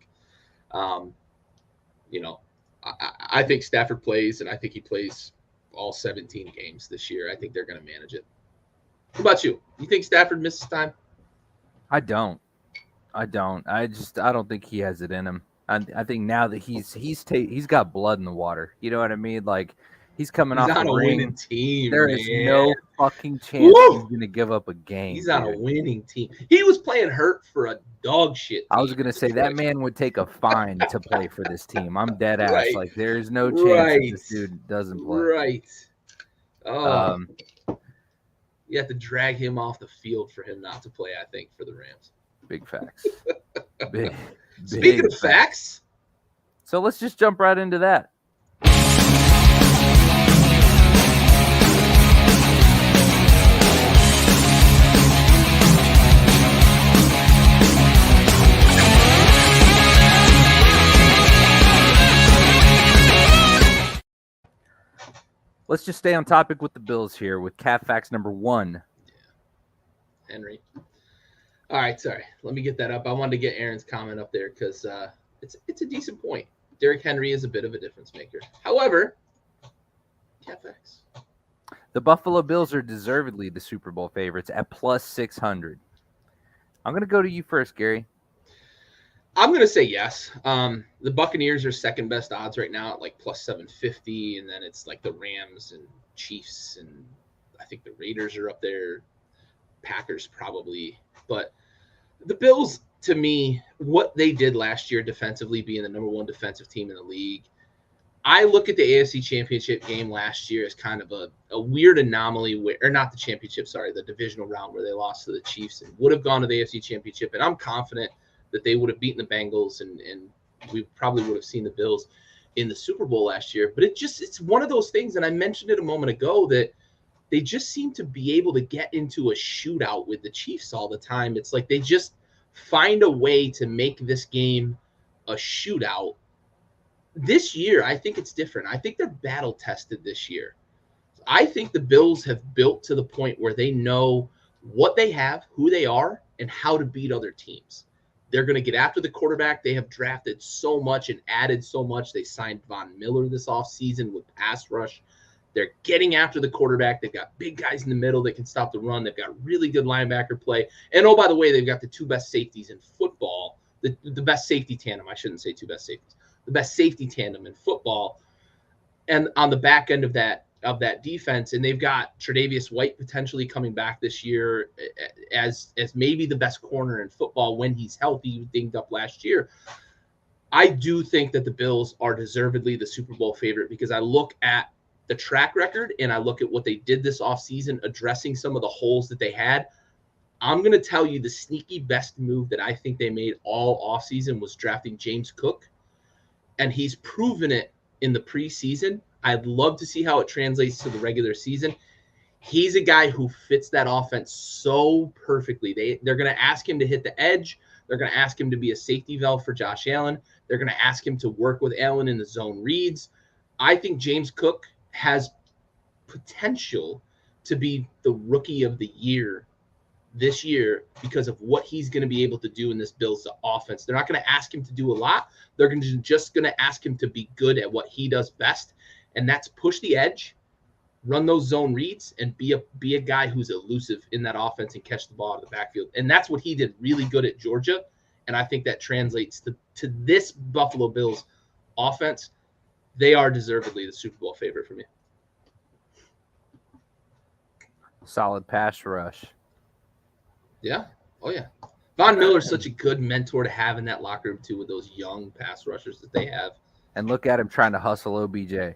I think Stafford plays, and I think he plays all 17 games this year. I think they're going to manage it. What about you? You think Stafford misses time? I don't. I don't think he has it in him. I think now that he's got blood in the water. You know what I mean? Like he's coming off on the a ring. winning team. There is no fucking chance he's going to give up a game. He's on a winning team. He was playing hurt for a dog shit. I was going to say that man would take a fine to play for this team. I'm dead ass. Right. Like there's no chance that this dude doesn't play. Right. Oh. You have to drag him off the field for him not to play, I think, for the Rams. Big facts. Big Speaking of facts. So let's just jump right into that. Let's just stay on topic with the Bills here with Cat Facts number 1. Henry. All right, sorry. Let me get that up. I wanted to get Aaron's comment up there because it's a decent point. Derrick Henry is a bit of a difference maker. However, Cat Facts. The Buffalo Bills are deservedly the Super Bowl favorites at plus 600. I'm going to go to you first, Gary. I'm going to say yes. The Buccaneers are second best odds right now at like plus 750, and then it's like the Rams and Chiefs, and I think the Raiders are up there Packers probably. But the Bills, to me, what they did last year defensively, being the number one defensive team in the league, I look at the AFC Championship game last year as kind of a weird anomaly or not the championship, sorry, the divisional round where they lost to the Chiefs and would have gone to the AFC Championship. And I'm confident that they would have beaten the Bengals and we probably would have seen the Bills in the Super Bowl last year. But it's one of those things, and I mentioned it a moment ago, that they just seem to be able to get into a shootout with the Chiefs all the time. It's like they just find a way to make this game a shootout. This year, I think it's different. I think they're battle tested this year. I think the Bills have built to the point where they know what they have, who they are, and how to beat other teams. They're going to get after the quarterback. They have drafted so much and added so much. They signed Von Miller this offseason with pass rush. They're getting after the quarterback. They've got big guys in the middle that can stop the run. They've got really good linebacker play. And, oh, by the way, they've got the two best safeties in football, the best safety tandem. I shouldn't say two best safeties. The best safety tandem in football, and on the back end of that defense. And they've got Tre'Davious White potentially coming back this year as maybe the best corner in football when he's healthy. He was dinged up last year. I do think that the Bills are deservedly the Super Bowl favorite because I look at the track record and I look at what they did this offseason, addressing some of the holes that they had. I'm going to tell you the sneaky best move that I think they made all offseason was drafting James Cook. And he's proven it in the preseason. I'd love to see how it translates to the regular season. He's a guy who fits that offense so perfectly. They're going to ask him to hit the edge. They're going to ask him to be a safety valve for Josh Allen. They're going to ask him to work with Allen in the zone reads. I think James Cook has potential to be the rookie of the year this year because of what he's going to be able to do in this Bills offense. They're not going to ask him to do a lot. They're just going to ask him to be good at what he does best, and that's push the edge, run those zone reads, and be a guy who's elusive in that offense and catch the ball out of the backfield. And that's what he did really good at Georgia, and I think that translates to this Buffalo Bills offense. They are deservedly the Super Bowl favorite for me. Solid pass rush. Yeah. Oh, yeah. Von Miller's such a good mentor to have in that locker room, too, with those young pass rushers that they have. And look at him trying to hustle OBJ.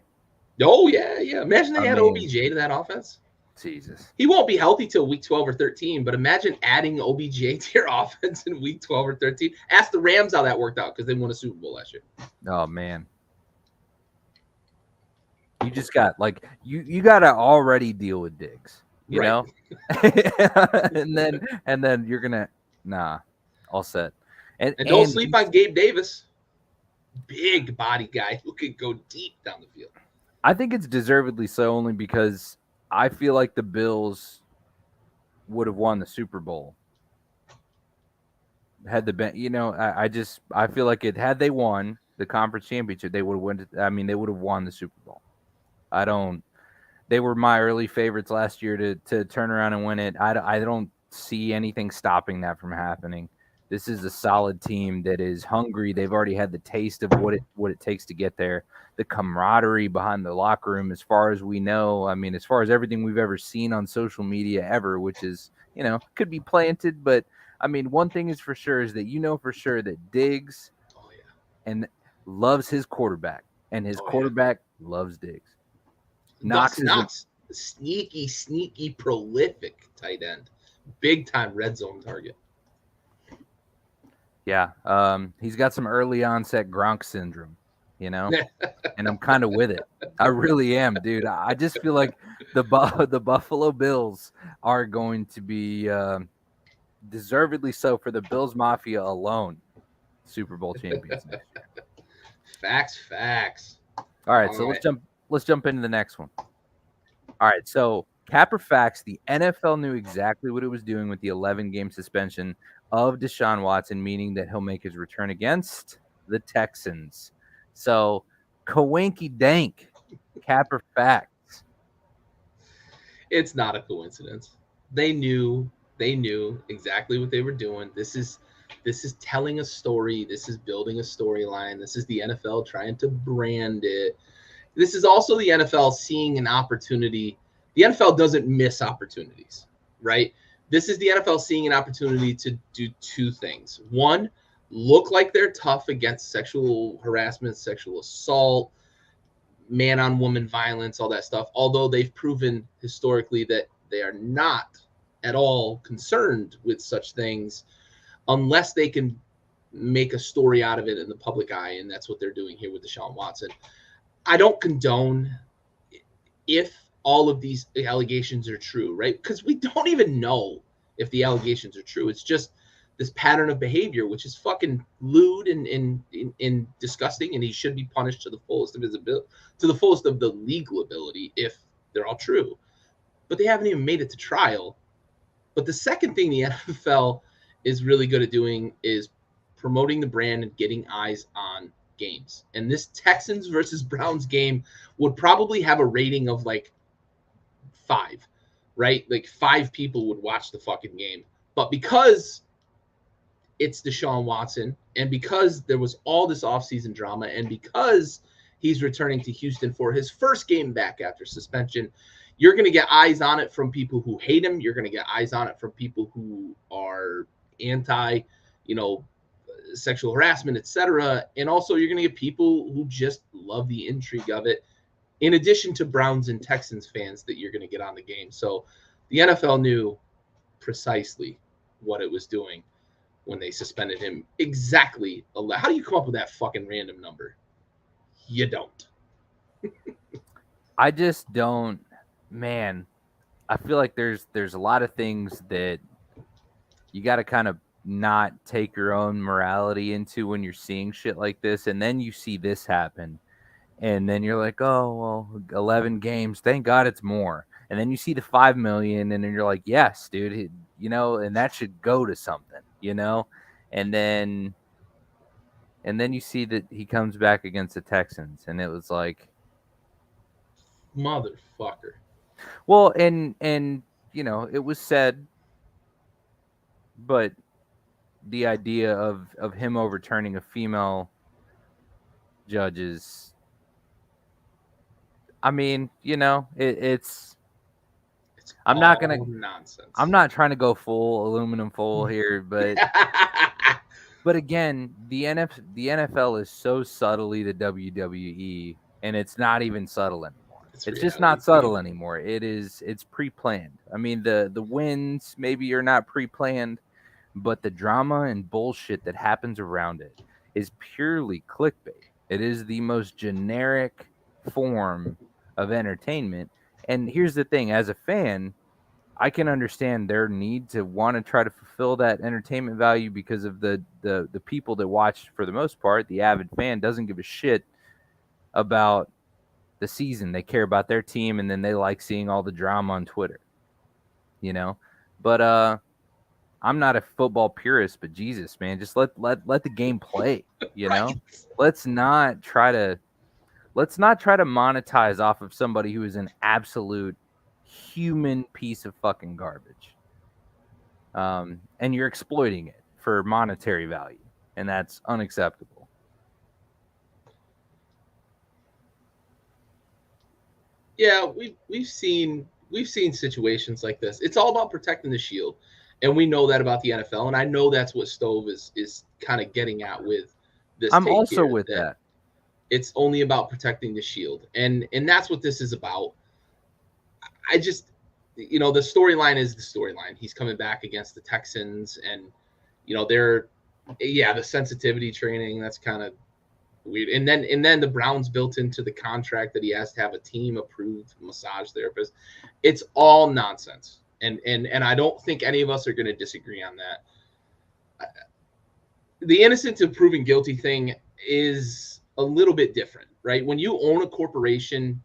Oh, yeah, yeah. Imagine they had OBJ to that offense. Jesus. He won't be healthy till week 12 or 13, but imagine adding OBJ to your offense in week 12 or 13. Ask the Rams how that worked out because they won a Super Bowl last year. Oh, man. You just got, like, you got to already deal with Diggs. You know, and then you're gonna all set. And don't sleep on Gabe Davis, big body guy who can go deep down the field. I think it's deservedly so, only because I feel like the Bills would have won the Super Bowl had the been. You know, I feel like had they won the conference championship, they would have won. I mean, they would have won the Super Bowl. They were my early favorites last year to turn around and win it. I don't see anything stopping that from happening. This is a solid team that is hungry. They've already had the taste of what it takes to get there. The camaraderie behind the locker room, as far as we know, I mean, as far as everything we've ever seen on social media ever, which is, you know, could be planted. But, I mean, one thing is for sure is that you know for sure that Diggs and loves his quarterback, and his quarterback loves Diggs. Knox sneaky, prolific tight end. Big time red zone target. Yeah. He's got some early onset Gronk syndrome, you know, and I'm kind of with it. I really am, dude. I just feel like the Buffalo Bills are going to be deservedly so for the Bills Mafia alone, Super Bowl champions next year. Facts. All right, so let's jump into the next one. All right, so Cap or Facts, the NFL knew exactly what it was doing with the 11-game suspension of Deshaun Watson, meaning that he'll make his return against the Texans. So, coinky dank, Cap or Facts? It's not a coincidence. They knew exactly what they were doing. This is telling a story. This is building a storyline. This is the NFL trying to brand it. This is also the NFL seeing an opportunity. The NFL doesn't miss opportunities, right? This is the NFL seeing an opportunity to do two things. One, look like they're tough against sexual harassment, sexual assault, man-on-woman violence, all that stuff, although they've proven historically that they are not at all concerned with such things unless they can make a story out of it in the public eye, and that's what they're doing here with Deshaun Watson. I don't condone if all of these allegations are true, right? Because we don't even know if the allegations are true. It's just this pattern of behavior, which is fucking lewd and disgusting, and he should be punished to the fullest of his ability, to the fullest of the legal ability, if they're all true. But they haven't even made it to trial. But the second thing the NFL is really good at doing is promoting the brand and getting eyes on games. And this Texans versus Browns game would probably have a rating of like 5, right? Like 5 people would watch the fucking game. But because it's Deshaun Watson, and because there was all this offseason drama, and because he's returning to Houston for his first game back after suspension, you're going to get eyes on it from people who hate him. You're going to get eyes on it from people who are anti, sexual harassment, etc. And also you're going to get people who just love the intrigue of it, in addition to Browns and Texans fans that you're going to get on the game. So the NFL knew precisely what it was doing when they suspended him. Exactly. How do you come up with that fucking random number? You don't. I just don't, man. I feel like there's a lot of things that you got to kind of not take your own morality into when you're seeing shit like this, and then you see this happen, and then you're like, oh well, 11 games, thank God it's more. And then you see the 5 million, and then you're like, yes, dude, and that should go to something, and then you see that he comes back against the Texans, and it was like, motherfucker. Well, and it was said, but the idea of him overturning a female judge is, I mean, it's I'm not gonna nonsense. I'm not trying to go full aluminum foil here, but but again, the NFL is so subtly the WWE, and it's not even subtle anymore. It's just not subtle anymore. It's pre-planned. I mean, the wins maybe are not pre-planned, but the drama and bullshit that happens around it is purely clickbait. It is the most generic form of entertainment. And here's the thing, as a fan, I can understand their need to want to try to fulfill that entertainment value because of the people that watch. For the most part, the avid fan doesn't give a shit about the season. They care about their team, and then they like seeing all the drama on Twitter, but I'm not a football purist, but Jesus, man, just let the game play, Right. Let's not try to monetize off of somebody who is an absolute human piece of fucking garbage. And you're exploiting it for monetary value, and that's unacceptable. Yeah, we've seen situations like this. It's all about protecting the shield, and we know that about the NFL. And I know that's what Stove is kind of getting at with this. I'm also with that. It's only about protecting the shield, and that's what this is about. I just, the storyline is the storyline. He's coming back against the Texans, and the sensitivity training, that's kind of weird. And then the Browns built into the contract that he has to have a team approved massage therapist. It's all nonsense. And I don't think any of us are going to disagree on that. The innocent to proven guilty thing is a little bit different, right? When you own a corporation,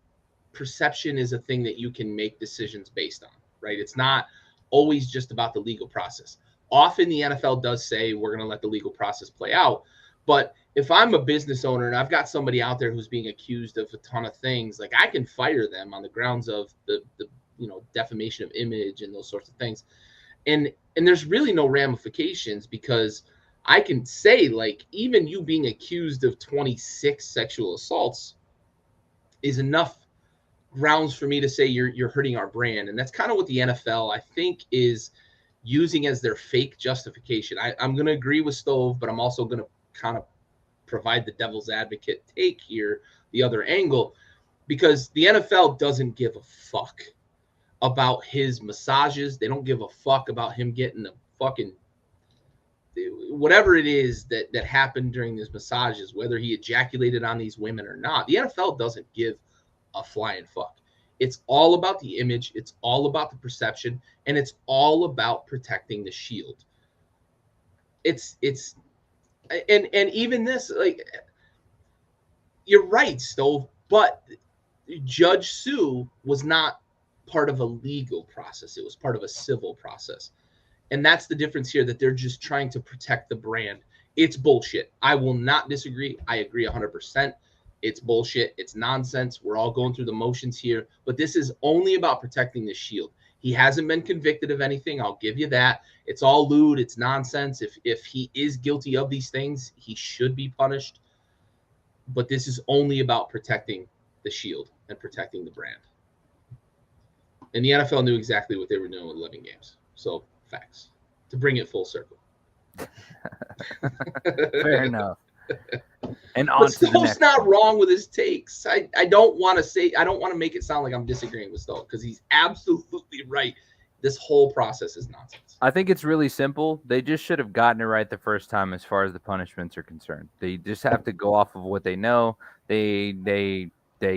perception is a thing that you can make decisions based on, right? It's not always just about the legal process. Often the NFL does say we're going to let the legal process play out, but if I'm a business owner and I've got somebody out there who's being accused of a ton of things, like, I can fire them on the grounds of the defamation of image and those sorts of things. And there's really no ramifications, because I can say, like, even you being accused of 26 sexual assaults is enough grounds for me to say you're hurting our brand. And that's kind of what the NFL, I think, is using as their fake justification. I'm going to agree with Stove, but I'm also going to kind of provide the devil's advocate take here, the other angle, because the NFL doesn't give a fuck about his massages. They don't give a fuck about him getting a fucking whatever it is that happened during these massages, whether he ejaculated on these women or not. The NFL doesn't give a flying fuck. It's all about the image. It's all about the perception, and it's all about protecting the shield. And even this, like, you're right, Stove, but Judge Sue was not part of a legal process. It was part of a civil process. And that's the difference here, that they're just trying to protect the brand. It's bullshit. I will not disagree. I agree 100%. It's bullshit. It's nonsense. We're all going through the motions here. But this is only about protecting the shield. He hasn't been convicted of anything. I'll give you that. It's all lewd. It's nonsense. If he is guilty of these things, he should be punished. But this is only about protecting the shield and protecting the brand. And the NFL knew exactly what they were doing with 11 games. So, facts. To bring it full circle. Fair enough. And but Stove's not wrong with his takes. I don't want to make it sound like I'm disagreeing with Stove, because he's absolutely right. This whole process is nonsense. I think it's really simple. They just should have gotten it right the first time as far as the punishments are concerned. They just have to go off of what they know. They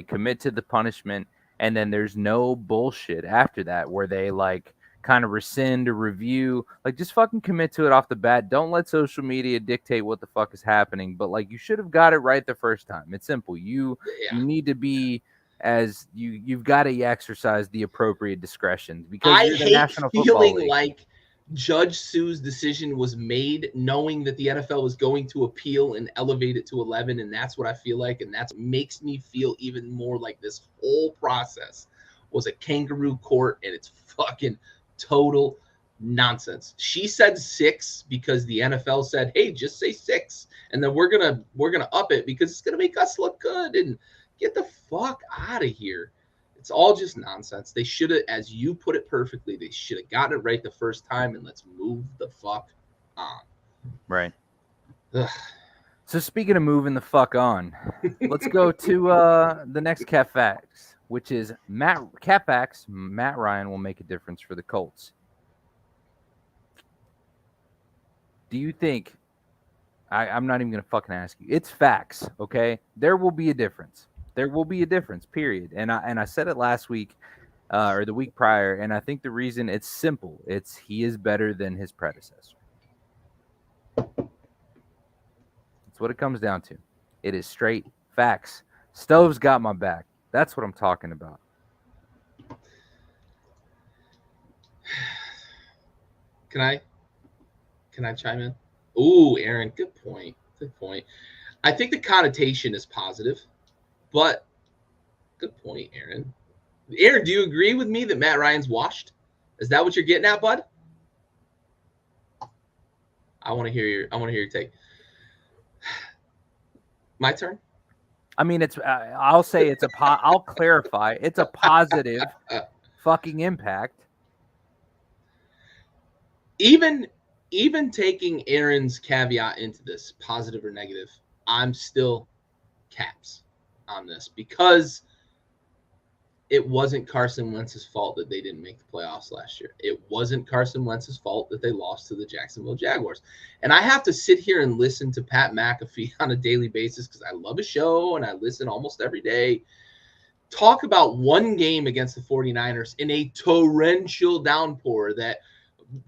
commit to the punishment, and then there's no bullshit after that where they like kind of rescind or review. Like, just fucking commit to it off the bat. Don't let social media dictate what the fuck is happening. But like, you should have got it right the first time. It's simple. You need to be as you've got to exercise the appropriate discretion, because you're the National Football League. Feeling like Judge Sue's decision was made knowing that the NFL was going to appeal and elevate it to 11, and that's what I feel like, and that makes me feel even more like this whole process was a kangaroo court, and it's fucking total nonsense. She said 6 because the NFL said, "Hey, just say 6, and then we're gonna up it because it's gonna make us look good." And get the fuck out of here. It's all just nonsense. They should have, as you put it perfectly, they should have gotten it right the first time, and let's move the fuck on. Right. Ugh. So speaking of moving the fuck on, let's go to the next Cat Facts, which is Cat Facts. Matt Ryan will make a difference for the Colts. Do you think? I'm not even gonna fucking ask you. It's facts, okay? There will be a difference. There will be a difference, period. And I said it last week or the week prior, and I think the reason it's simple. It's he is better than his predecessor. That's what it comes down to. It is straight facts. Stove's got my back. That's what I'm talking about. Can I chime in? Ooh, Aaron, good point. Good point. I think the connotation is positive. But good point, Aaron. Aaron, do you agree with me that Matt Ryan's washed? Is that what you're getting at, bud? I want to hear your take. My turn. I mean, it's. I'll say it's I'll clarify. It's a positive fucking impact. Even taking Aaron's caveat into this, positive or negative, I'm still caps on this, because it wasn't Carson Wentz's fault that they didn't make the playoffs last year. It wasn't Carson Wentz's fault that they lost to the Jacksonville Jaguars. And I have to sit here and listen to Pat McAfee on a daily basis, because I love his show and I listen almost every day, talk about one game against the 49ers in a torrential downpour that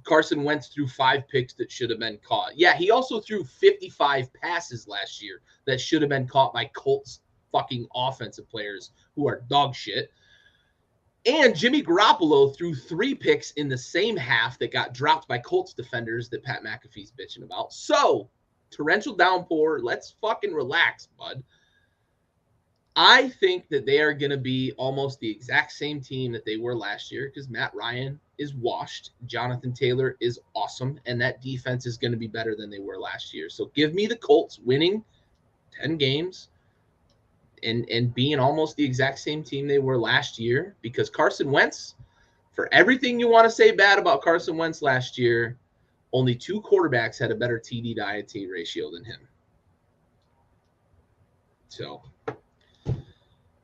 Carson Wentz threw 5 picks that should have been caught. Yeah, he also threw 55 passes last year that should have been caught by Colts fucking offensive players who are dog shit. And Jimmy Garoppolo threw 3 picks in the same half that got dropped by Colts defenders that Pat McAfee's bitching about. So, torrential downpour, let's fucking relax, bud. I think that they are going to be almost the exact same team that they were last year, because Matt Ryan is washed. Jonathan Taylor is awesome, and that defense is going to be better than they were last year. So give me the Colts winning 10 games and being almost the exact same team they were last year, because Carson Wentz, For everything you want to say bad about Carson Wentz last year, only 2 quarterbacks had a better TD to INT ratio than him. So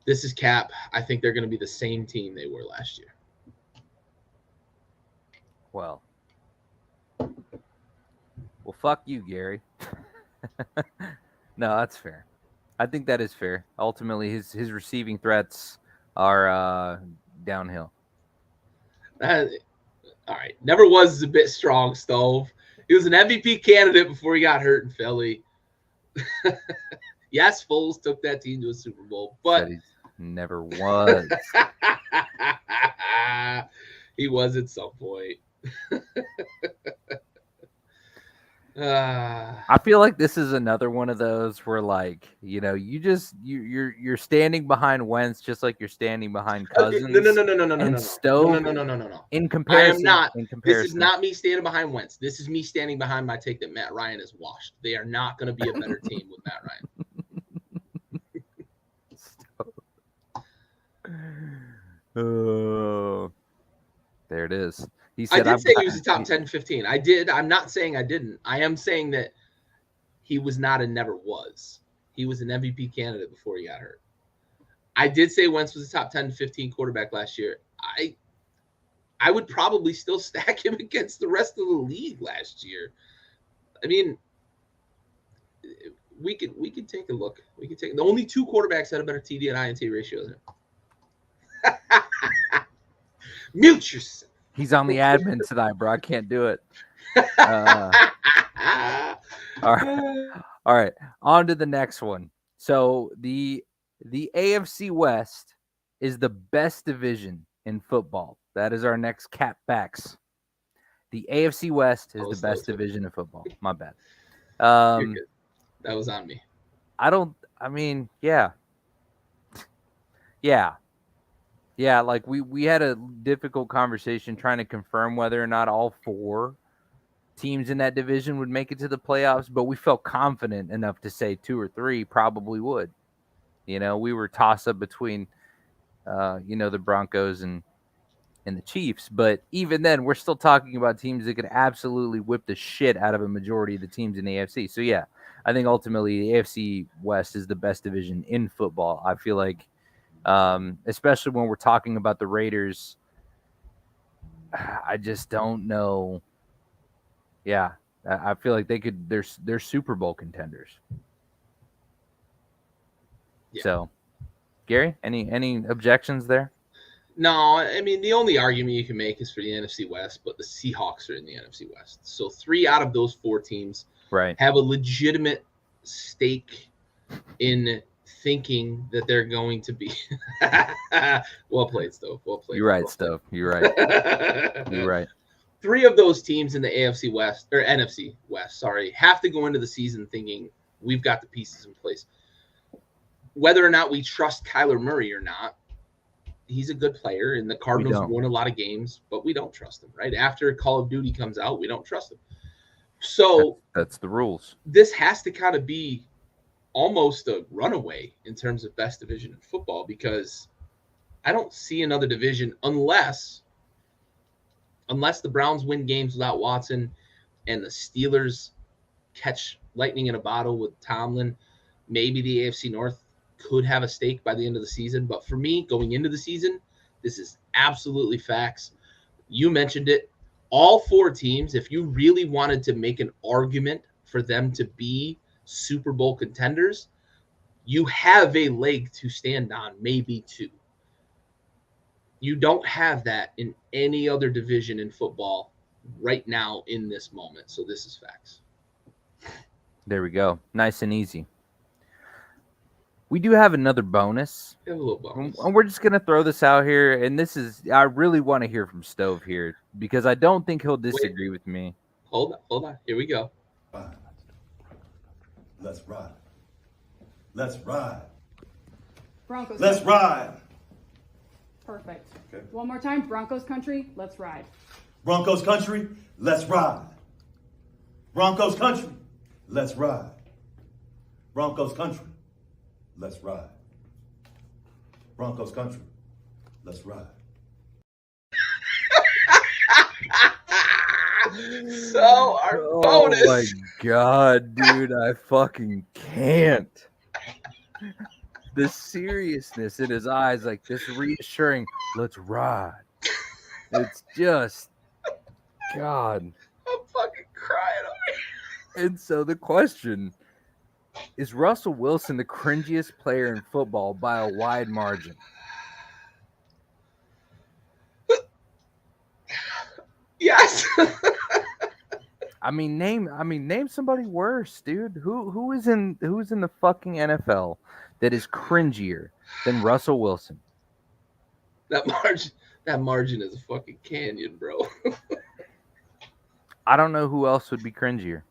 this is cap. I think they're going to be the same team they were last year. Well, fuck you, Gary. No, that's fair. I think that is fair. Ultimately, his receiving threats are downhill. All right. Never was a bit strong, Stove. He was an MVP candidate before he got hurt in Philly. Yes, Foles took that team to a Super Bowl, but he never was. He was at some point. I feel like this is another one of those where, like, you know, you're standing behind Wentz just like you're standing behind Cousins. No. Stove. No. In comparison, I am not. In comparison, this is not me standing behind Wentz. This is me standing behind my take that Matt Ryan is washed. They are not going to be a better team with Matt Ryan. Oh, there it is. He said, I did say he was a top 10, 15. I did. I'm not saying I didn't. I am saying that he was not and never was. He was an MVP candidate before he got hurt. I did say Wentz was a top 10, 15 quarterback last year. I would probably still stack him against the rest of the league last year. I mean, we could take a look. The only 2 quarterbacks had a better TD and INT ratio than him. Mute yourself. He's on the admin tonight, bro. I can't do it. All right. On to the next one. So the AFC West is the best division in football. That is our next cap backs. The AFC West is the best division in football. My bad. You're good. That was on me. Yeah, like we had a difficult conversation trying to confirm whether or not all 4 teams in that division would make it to the playoffs, but we felt confident enough to say 2 or 3 probably would. You know, we were toss up between the Broncos and the Chiefs, but even then we're still talking about teams that could absolutely whip the shit out of a majority of the teams in the AFC. So yeah, I think ultimately the AFC West is the best division in football. I feel like especially when we're talking about the Raiders, I just don't know. Yeah, I feel like they're Super Bowl contenders. Yeah. So, Gary, any objections there? No, I mean, the only argument you can make is for the NFC West, but the Seahawks are in the NFC West. So 3 out of those 4 teams have a legitimate stake in thinking that they're going to be well played, Stove. Well played. You're right, Stove. You're right. You're right. 3 of those teams in the AFC West or NFC West, have to go into the season thinking we've got the pieces in place. Whether or not we trust Kyler Murray or not, he's a good player, and the Cardinals won a lot of games, but we don't trust him, right? After Call of Duty comes out, we don't trust him. So that's the rules. This has to kind of be almost a runaway in terms of best division in football, because I don't see another division unless the Browns win games without Watson and the Steelers catch lightning in a bottle with Tomlin. Maybe the AFC North could have a stake by the end of the season. But for me, going into the season, this is absolutely facts. You mentioned it. All 4 teams, if you really wanted to make an argument for them to be Super Bowl contenders, you have a leg to stand on, maybe 2. You don't have that in any other division in football right now in this moment. So this is facts. There we go. Nice and easy. We do have another bonus. We have a little bonus. And we're just going to throw this out here. And I really want to hear from Stove here because I don't think he'll disagree with me. Hold on. Here we go. Let's ride. Let's ride. Broncos. Let's ride. Perfect. Okay. One more time. Broncos country. Let's ride. Broncos country. Let's ride. Broncos country. Let's ride. Broncos country. Let's ride. Broncos country. Let's ride. So our bonus. Oh my god, dude, I fucking can't. The seriousness in his eyes, like this reassuring, let's ride. It's just, God. I'm fucking crying over here. And so the question is, Russell Wilson the cringiest player in football by a wide margin? Yes. I mean, name somebody worse, dude. Who is in the fucking NFL that is cringier than Russell Wilson? That margin is a fucking canyon, bro. I don't know who else would be cringier.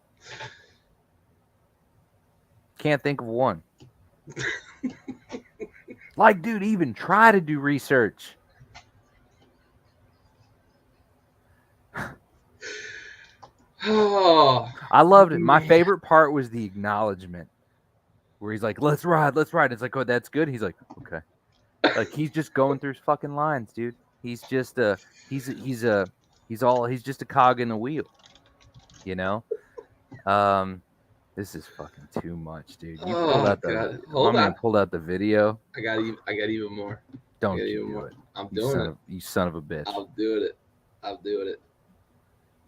Can't think of one. Like, dude, even try to do research. Oh, I loved it. My favorite part was the acknowledgement where he's like, let's ride. It's like, oh, that's good. He's like, okay. Like, he's just going through his fucking lines, dude. He's just he's just a cog in the wheel, you know? This is fucking too much, dude. You pulled out God. Hold my man on. pulled out the video. I got even more. Don't I got you even do more. it. I'm doing it. You son of a bitch. I'm doing it.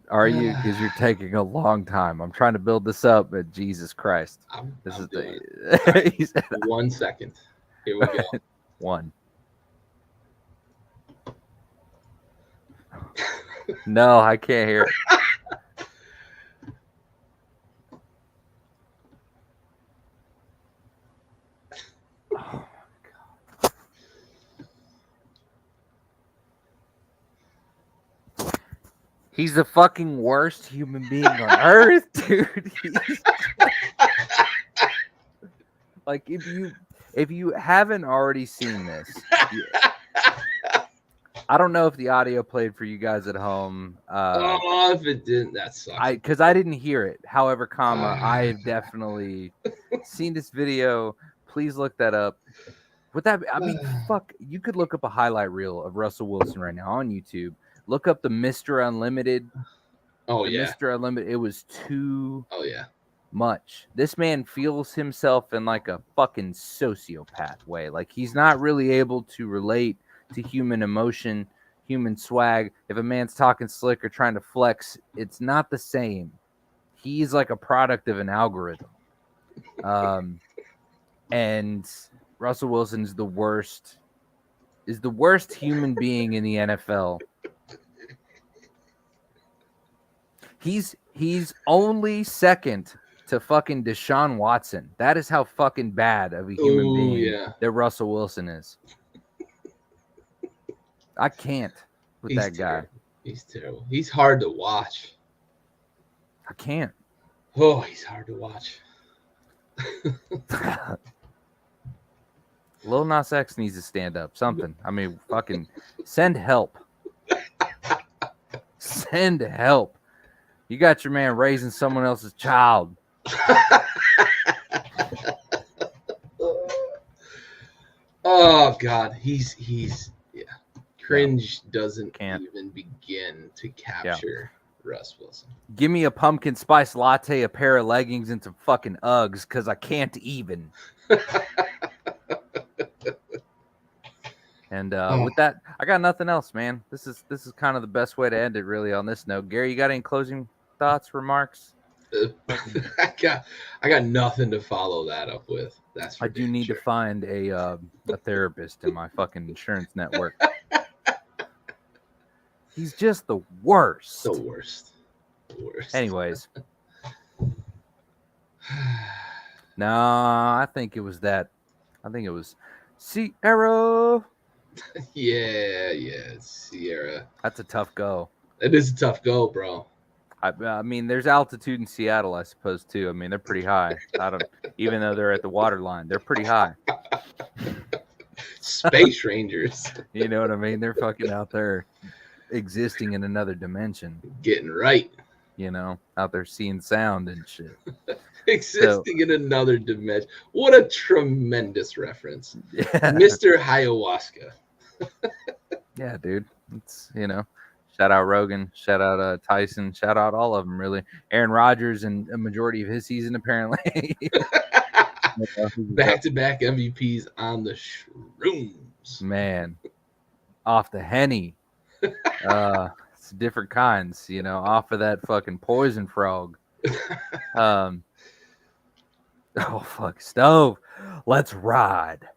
Are you? Because you're taking a long time. I'm trying to build this up, but Jesus Christ. I'm This is doing the he said 1 second. Here we go. one. No, I can't hear it. Oh my God. He's the fucking worst human being on earth, dude. Like, if you haven't already seen this, I don't know if the audio played for you guys at home. If it didn't, that sucks. Because I didn't hear it. However, I have definitely seen this video. Please look that up. Fuck, you could look up a highlight reel of Russell Wilson right now on YouTube. Look up the Mr. Unlimited. Mr. Unlimited. It was too much. This man feels himself in like a fucking sociopath way. Like, he's not really able to relate to human emotion, human swag. If a man's talking slick or trying to flex, it's not the same. He's like a product of an algorithm. And Russell Wilson is the worst human being in the NFL. He's only second to fucking Deshaun Watson. That is how fucking bad of a human being that Russell Wilson is. I can't with that guy. He's terrible. He's hard to watch. I can't. Oh, he's hard to watch. Lil Nas X needs to stand up. Something. I mean, fucking send help. Send help. You got your man raising someone else's child. Oh God, he's cringe doesn't even begin to capture Russ Wilson. Give me a pumpkin spice latte, a pair of leggings, and some fucking Uggs, because I can't even. And with that, I got nothing else, man. This is kind of the best way to end it, really, on this note. Gary, you got any closing thoughts, remarks? I got nothing to follow that up with. That's I do need to find a therapist in my fucking insurance network. He's just the worst. The worst. Anyways. No, I think it was Sierra. Yeah, Sierra. That's a tough go. It is a tough go, bro. I mean, there's altitude in Seattle, I suppose, too. I mean, they're pretty high. Even though they're at the water line, they're pretty high. Space Rangers. You know what I mean? They're fucking out there existing in another dimension. Getting right. You know, out there seeing sound and shit. Existing in another dimension. What a tremendous reference. Yeah. Mr. Ayahuasca. Yeah, dude. It's, Shout out Rogan. Shout out Tyson. Shout out all of them, really. Aaron Rodgers and a majority of his season, apparently. Back-to-back MVPs on the shrooms. Man, off the Henny. It's different kinds, off of that fucking poison frog. Oh, fuck. Stove. Let's ride.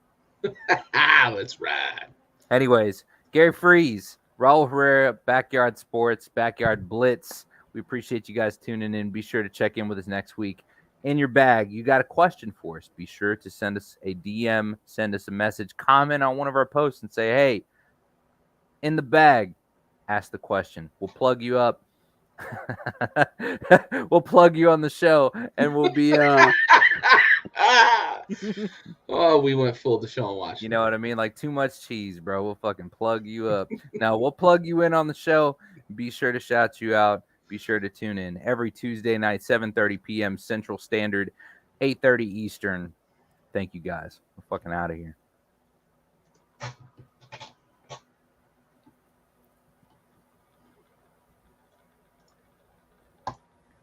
Let's ride. Anyways, Gary Freeze, Raul Herrera, Backyard Sports, Backyard Blitz. We appreciate you guys tuning in. Be sure to check in with us next week. In your bag, you got a question for us. Be sure to send us a DM, send us a message, comment on one of our posts and say, hey, in the bag, ask the question. We'll plug you up. We'll plug you on the show, and we'll be Oh, we went full Deshaun Watson. You know what I mean? Like too much cheese, bro. We'll fucking plug you up. Now we'll plug you in on the show. Be sure to shout you out. Be sure to tune in every Tuesday night, 7:30 p.m. Central Standard, 8:30 Eastern. Thank you guys. We're fucking out of here.